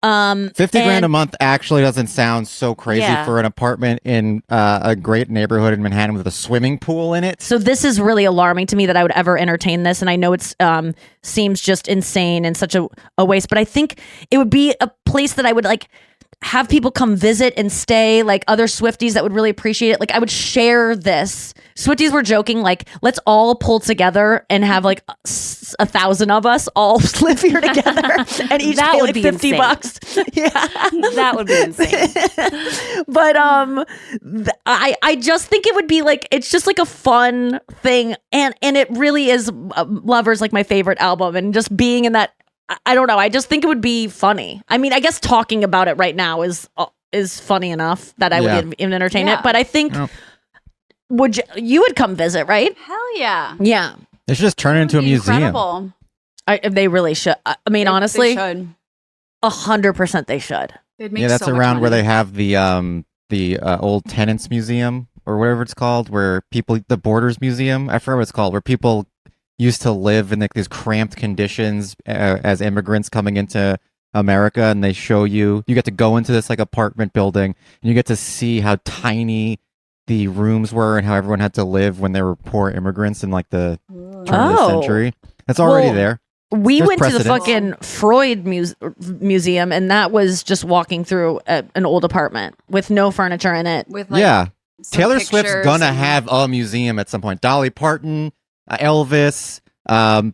Speaker 4: $50,000 a month actually doesn't sound so crazy for an apartment in a great neighborhood in Manhattan with a swimming pool in it.
Speaker 2: So this is really alarming to me that I would ever entertain this, and I know it's seems just insane and such a waste. But I think it would be a place that I would like have people come visit and stay, like other Swifties that would really appreciate it. Like I would share this. Swifties were joking, like, let's all pull together and have like 1,000 of us all live here together and each pay like $50. Yeah.
Speaker 5: That would be insane.
Speaker 2: But I just think it would be like, it's just like a fun thing. And it really is, Lover's like my favorite album, and just being in that, I don't know. I just think it would be funny. I mean, I guess talking about it right now is funny enough that I would even entertain it. But I think you would come visit, right?
Speaker 3: Hell yeah.
Speaker 2: Yeah.
Speaker 4: They should just turn it into a museum.
Speaker 3: Incredible.
Speaker 2: They really should. I mean, honestly,
Speaker 3: they should.
Speaker 2: 100% they should.
Speaker 4: That's around where they have the old tenants museum or whatever it's called, where the Borders Museum. I forget what it's called, where people used to live in like these cramped conditions as immigrants coming into America, and they show you get to go into this like apartment building and you get to see how tiny the rooms were and how everyone had to live when they were poor immigrants in like the turn of the century. That's already there.
Speaker 2: We went to the fucking Freud museum, and that was just walking through an old apartment with no furniture in it.
Speaker 3: With
Speaker 4: Taylor Swift's gonna have a museum at some point. Dolly Parton, Elvis.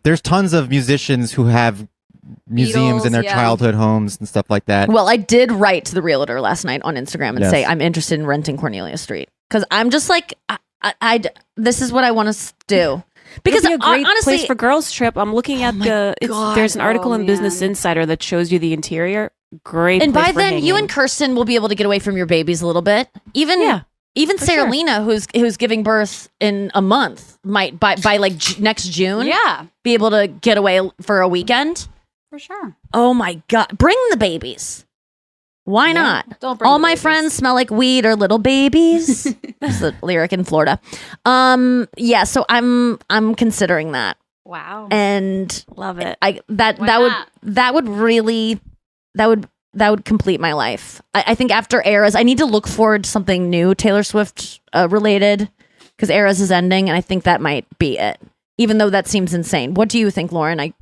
Speaker 4: There's tons of musicians who have museums in their childhood homes and stuff like that.
Speaker 2: Well, I did write to the realtor last night on Instagram and say I'm interested in renting Cornelia Street, because I'm just like, this is what I want to do. Because
Speaker 5: a great honestly, place for girls trip. I'm looking at there's an article in Business Insider that shows you the interior. Great.
Speaker 2: And
Speaker 5: place
Speaker 2: by
Speaker 5: for
Speaker 2: then,
Speaker 5: hanging.
Speaker 2: you and Kirsten will be able to get away from your babies a little bit. Even Sarah Lena, who's giving birth in a month, might by like next June, be able to get away for a weekend.
Speaker 3: For sure.
Speaker 2: Oh my God! Bring the babies. Why not?
Speaker 3: Don't bring
Speaker 2: all
Speaker 3: the
Speaker 2: my
Speaker 3: babies.
Speaker 2: friends smell like weed or little babies. That's the lyric in Florida. So I'm considering that.
Speaker 3: Wow.
Speaker 2: And
Speaker 5: Love it.
Speaker 2: that would complete my life. I think after Eras, I need to look forward to something new Taylor Swift related, because Eras is ending, and I think that might be it. Even though that seems insane. What do you think, Lauren?
Speaker 3: I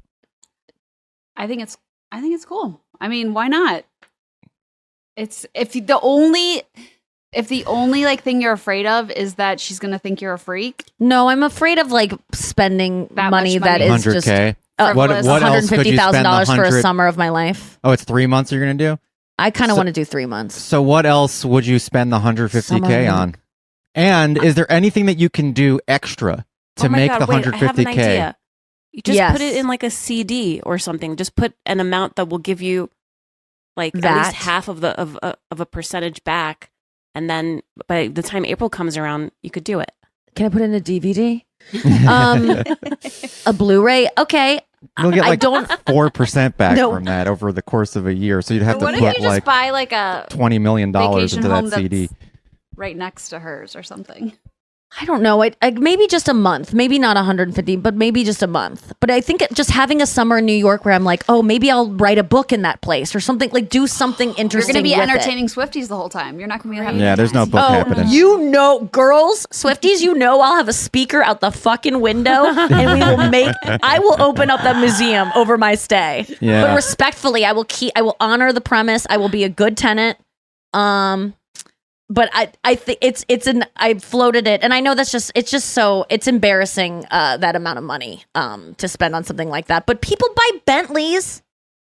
Speaker 3: think it's cool. I mean, why not? It's if the only like thing you're afraid of is that she's gonna think you're a freak.
Speaker 2: No, I'm afraid of like spending
Speaker 3: That
Speaker 2: money
Speaker 3: much money.
Speaker 2: that is just
Speaker 4: $100K.
Speaker 3: What else
Speaker 4: could you spend
Speaker 2: $150,000 for a
Speaker 4: 100
Speaker 2: summer of my life.
Speaker 4: Oh, it's 3 months you're gonna do.
Speaker 2: I kind of
Speaker 4: So-
Speaker 2: want to do 3 months.
Speaker 4: So what else would you spend the $150K
Speaker 2: Summer.
Speaker 4: on? And is there anything that you can do extra to
Speaker 5: Oh my
Speaker 4: make
Speaker 5: God,
Speaker 4: the
Speaker 5: wait, I have an
Speaker 4: 150K?
Speaker 5: idea. You just
Speaker 2: Yes.
Speaker 5: put it in like a CD or something. Just put an amount that will give you like at
Speaker 2: That.
Speaker 5: least half of a percentage back, and then by the time April comes around, you could do it.
Speaker 2: Can I put in a DVD? A Blu-ray? Okay.
Speaker 4: You'll get
Speaker 2: I
Speaker 4: like
Speaker 2: don't.
Speaker 4: 4% back
Speaker 2: No.
Speaker 4: from that over the course of a year. So you'd have
Speaker 3: But
Speaker 4: to
Speaker 3: what if you
Speaker 4: put
Speaker 3: just
Speaker 4: like
Speaker 3: buy like a
Speaker 4: $20 million
Speaker 3: vacation
Speaker 4: into
Speaker 3: home
Speaker 4: that CD.
Speaker 3: that's right next to hers or something?
Speaker 2: I don't know. Maybe just a month. Maybe not 150, but maybe just a month. But I think just having a summer in New York where I'm like, oh, maybe I'll write a book in that place or something. Like do something
Speaker 3: You're
Speaker 2: interesting.
Speaker 3: going to be
Speaker 2: with it.
Speaker 3: entertaining Swifties the whole time. You're not going to be having.
Speaker 4: Yeah, there's no book
Speaker 2: Oh,
Speaker 4: happening.
Speaker 2: you know, girls, Swifties, you know, I'll have a speaker out the fucking window, and I will open up that museum over my stay.
Speaker 4: Yeah.
Speaker 2: But respectfully, I will honor the premise. I will be a good tenant. But I think I floated it, and I know it's embarrassing that amount of money to spend on something like that. But people buy Bentleys.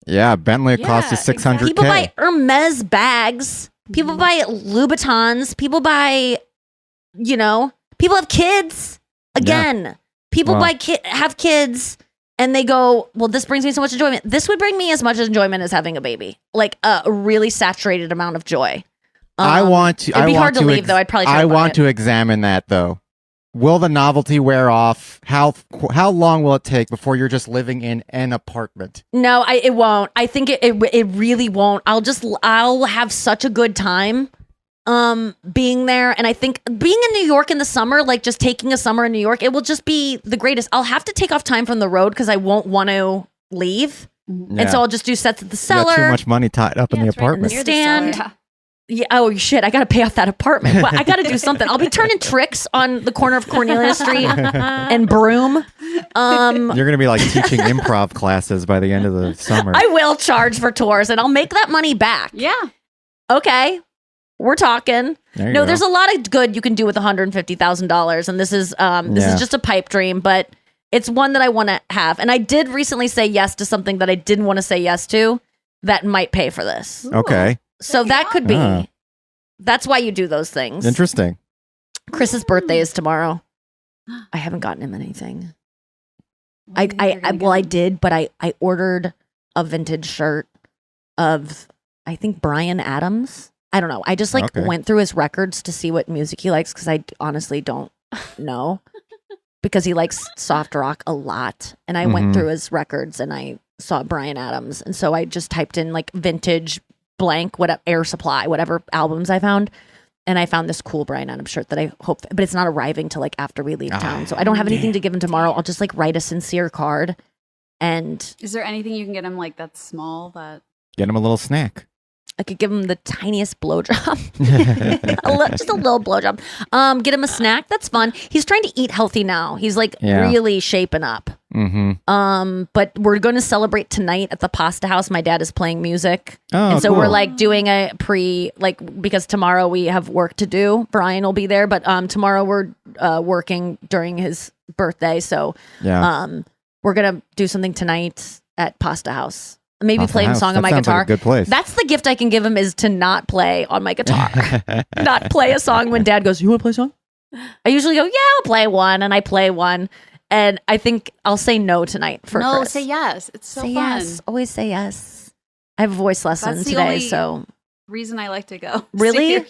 Speaker 4: Yeah, Bentley costs you
Speaker 5: Yeah,
Speaker 4: $600K.
Speaker 2: People buy Hermes bags. People buy Louboutins. People buy, people have kids. Again, people
Speaker 4: Wow.
Speaker 2: have kids, and they go, well, this brings me so much enjoyment. This would bring me as much enjoyment as having a baby, like a really it'd amount of joy.
Speaker 4: I want to.
Speaker 2: It'd be hard to leave, though. I'd probably. Try
Speaker 4: I
Speaker 2: to buy
Speaker 4: want
Speaker 2: it.
Speaker 4: to examine that though. Will the novelty wear off? How long will it take before you're just living in an apartment?
Speaker 2: No, it won't. I think it really won't. I'll have such a good time being there, and I think being in New York in the summer, like just taking a summer in New York, it will just be the greatest. I'll have to take off time from the road because I won't want to leave, and so I'll just do sets at the
Speaker 4: You
Speaker 2: cellar.
Speaker 4: got too much money tied up in the
Speaker 5: that's right,
Speaker 4: apartment.
Speaker 5: near the
Speaker 2: Stand.
Speaker 5: cellar.
Speaker 2: Yeah. Oh shit! I gotta pay off that apartment. Well, I gotta do something. I'll be turning tricks on the corner of Cornelia Street and Broome.
Speaker 4: You're gonna be like teaching improv classes by the end of the summer.
Speaker 2: I will charge for tours, and I'll make that money back.
Speaker 3: Yeah.
Speaker 2: Okay, we're talking.
Speaker 4: There you
Speaker 2: No,
Speaker 4: go.
Speaker 2: there's a lot of good you can do with $150,000, and this is just a pipe dream, but it's one that I want to have. And I did recently say yes to something that I didn't want to say yes to that might pay for this.
Speaker 4: Okay,
Speaker 2: So that could be.
Speaker 4: Ah.
Speaker 2: That's why you do those things.
Speaker 4: interesting.
Speaker 2: Chris's birthday is tomorrow. I haven't gotten him anything.
Speaker 3: What do you think you're gonna
Speaker 2: I
Speaker 3: get him?
Speaker 2: did, but I ordered a vintage shirt of I think Bryan Adams. I don't know. I just
Speaker 4: Okay.
Speaker 2: went through his records to see what music he likes because I honestly don't know because he likes soft rock a lot. And I went
Speaker 4: Mhm.
Speaker 2: through his records and I saw Bryan Adams, and so I just typed in like vintage blank whatever Air Supply whatever albums I found. And I found this cool Bryan Adams shirt that I hope, but it's not arriving till like after we leave town. So I don't have anything to give him tomorrow. I'll just like write a sincere card. And
Speaker 3: Is there anything you can get him like that's small that?
Speaker 4: Get him a little snack.
Speaker 2: I could give him the tiniest blowjob. Just a little blowjob. Get him a snack. That's fun. He's trying to eat healthy now. He's like
Speaker 4: Yeah.
Speaker 2: really shaping up.
Speaker 4: Mm-hmm.
Speaker 2: But we're going to celebrate tonight at the Pasta House. My dad is playing music.
Speaker 4: Oh,
Speaker 2: and so
Speaker 4: cool.
Speaker 2: we're like doing a because tomorrow we have work to do. Brian will be there, but tomorrow we're working during his birthday. So
Speaker 4: Yeah.
Speaker 2: we're going to do something tonight at Pasta House. Maybe
Speaker 4: Pasta
Speaker 2: play him a
Speaker 4: House.
Speaker 2: song
Speaker 4: That
Speaker 2: on my
Speaker 4: sounds
Speaker 2: guitar.
Speaker 4: like a good place.
Speaker 2: That's the gift I can give him is to not play on my guitar. Not play a song when dad goes, you want to play a song? I usually go, yeah, I'll play one. And I play one. And I think I'll say no tonight for
Speaker 3: No,
Speaker 2: Chris.
Speaker 3: say yes. It's so
Speaker 2: say
Speaker 3: fun.
Speaker 2: yes. Always say yes. I have a voice lesson
Speaker 3: That's the
Speaker 2: today,
Speaker 3: only
Speaker 2: so
Speaker 3: Reason I like to go.
Speaker 2: Really?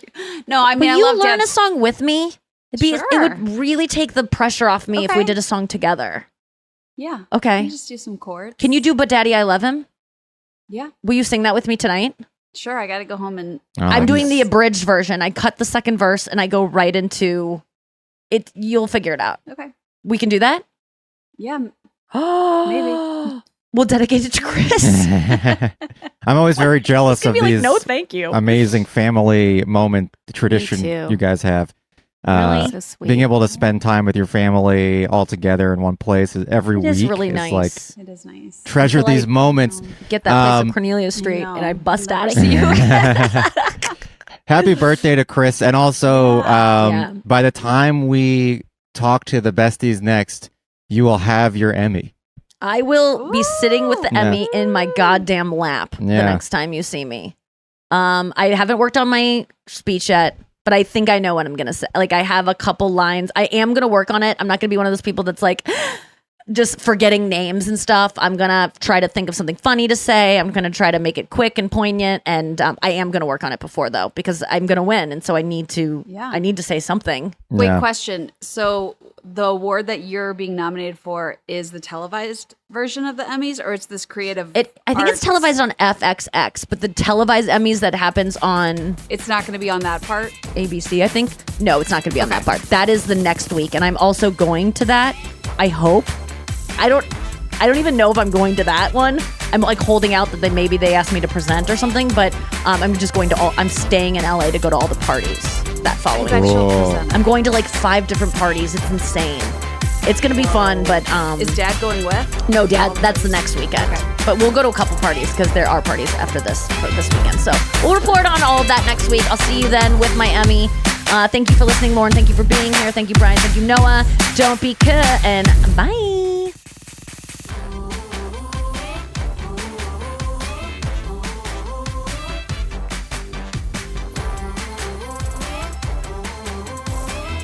Speaker 3: No, I mean
Speaker 2: will
Speaker 3: I
Speaker 2: you
Speaker 3: love
Speaker 2: learn
Speaker 3: dance.
Speaker 2: a song with me? It
Speaker 3: Sure.
Speaker 2: would really take the pressure off me if we
Speaker 3: Okay.
Speaker 2: did a song together.
Speaker 3: Yeah.
Speaker 2: Okay.
Speaker 3: You just do some chords.
Speaker 2: Can you do But Daddy I Love Him?
Speaker 3: Yeah.
Speaker 2: Will you sing that with me tonight?
Speaker 3: Sure. I got to go home and.
Speaker 4: Oh,
Speaker 2: I'm doing
Speaker 4: nice.
Speaker 2: the abridged version. I cut the second verse and I go right into it. You'll figure it out.
Speaker 3: Okay.
Speaker 2: We can do that?
Speaker 3: Yeah. Maybe.
Speaker 2: We'll dedicate it to Chris.
Speaker 4: I'm always very jealous of
Speaker 2: Be
Speaker 4: these
Speaker 2: like, no, thank you.
Speaker 4: amazing family moment tradition
Speaker 5: too.
Speaker 4: you guys have.
Speaker 5: Really? So sweet.
Speaker 4: Being able to spend time with your family all together in one place every
Speaker 2: It
Speaker 4: week
Speaker 2: is really
Speaker 4: is
Speaker 2: nice.
Speaker 4: like
Speaker 3: It is nice.
Speaker 4: treasure these moments.
Speaker 2: Get that place
Speaker 4: Um,
Speaker 2: of Cornelia Street,
Speaker 3: no,
Speaker 2: and I bust
Speaker 3: never
Speaker 2: out of
Speaker 3: seen
Speaker 2: you.
Speaker 4: Happy birthday to Chris. And also,
Speaker 2: Yeah.
Speaker 4: by the time we talk to the besties next, you will have your Emmy.
Speaker 2: I will be sitting with the
Speaker 4: Yeah.
Speaker 2: Emmy in my goddamn lap the
Speaker 4: Yeah.
Speaker 2: next time you see me. I haven't worked on my speech yet, but I think I know what I'm gonna say. Like, I have a couple lines. I am gonna work on it. I'm not gonna be one of those people that's like just forgetting names and stuff. I'm gonna try to think of something funny to say. I'm gonna try to make it quick and poignant, and I am gonna work on it before though, because I'm gonna win, and so I need to.
Speaker 3: Yeah.
Speaker 2: I need to say something.
Speaker 3: Wait,
Speaker 4: Yeah.
Speaker 3: question. So the award that you're being nominated for is the televised version of the Emmys, or it's this creative?
Speaker 2: I think it's
Speaker 3: arts?
Speaker 2: televised on FXX, but the televised Emmys that happens on
Speaker 3: It's not going to be on that part.
Speaker 2: ABC, I think. No, it's not going to be on that part. That is the next week, and I'm also going to that. I hope. I don't even know if I'm going to that one. I'm like holding out that maybe they asked me to present or something, but I'm just going to I'm staying in LA to go to all the parties that following week.
Speaker 4: Whoa.
Speaker 2: I'm going to like 5 different parties. It's insane. It's going to be fun, but
Speaker 3: Is Dad going with?
Speaker 2: no, Dad, that's the next weekend.
Speaker 3: Okay.
Speaker 2: But we'll go to a couple parties because there are parties after this for this weekend. So we'll report on all of that next week. I'll see you then with my Emmy. Thank you for listening, Lauren. Thank you for being here. Thank you, Brian. Thank you, Noah. Don't be and bye.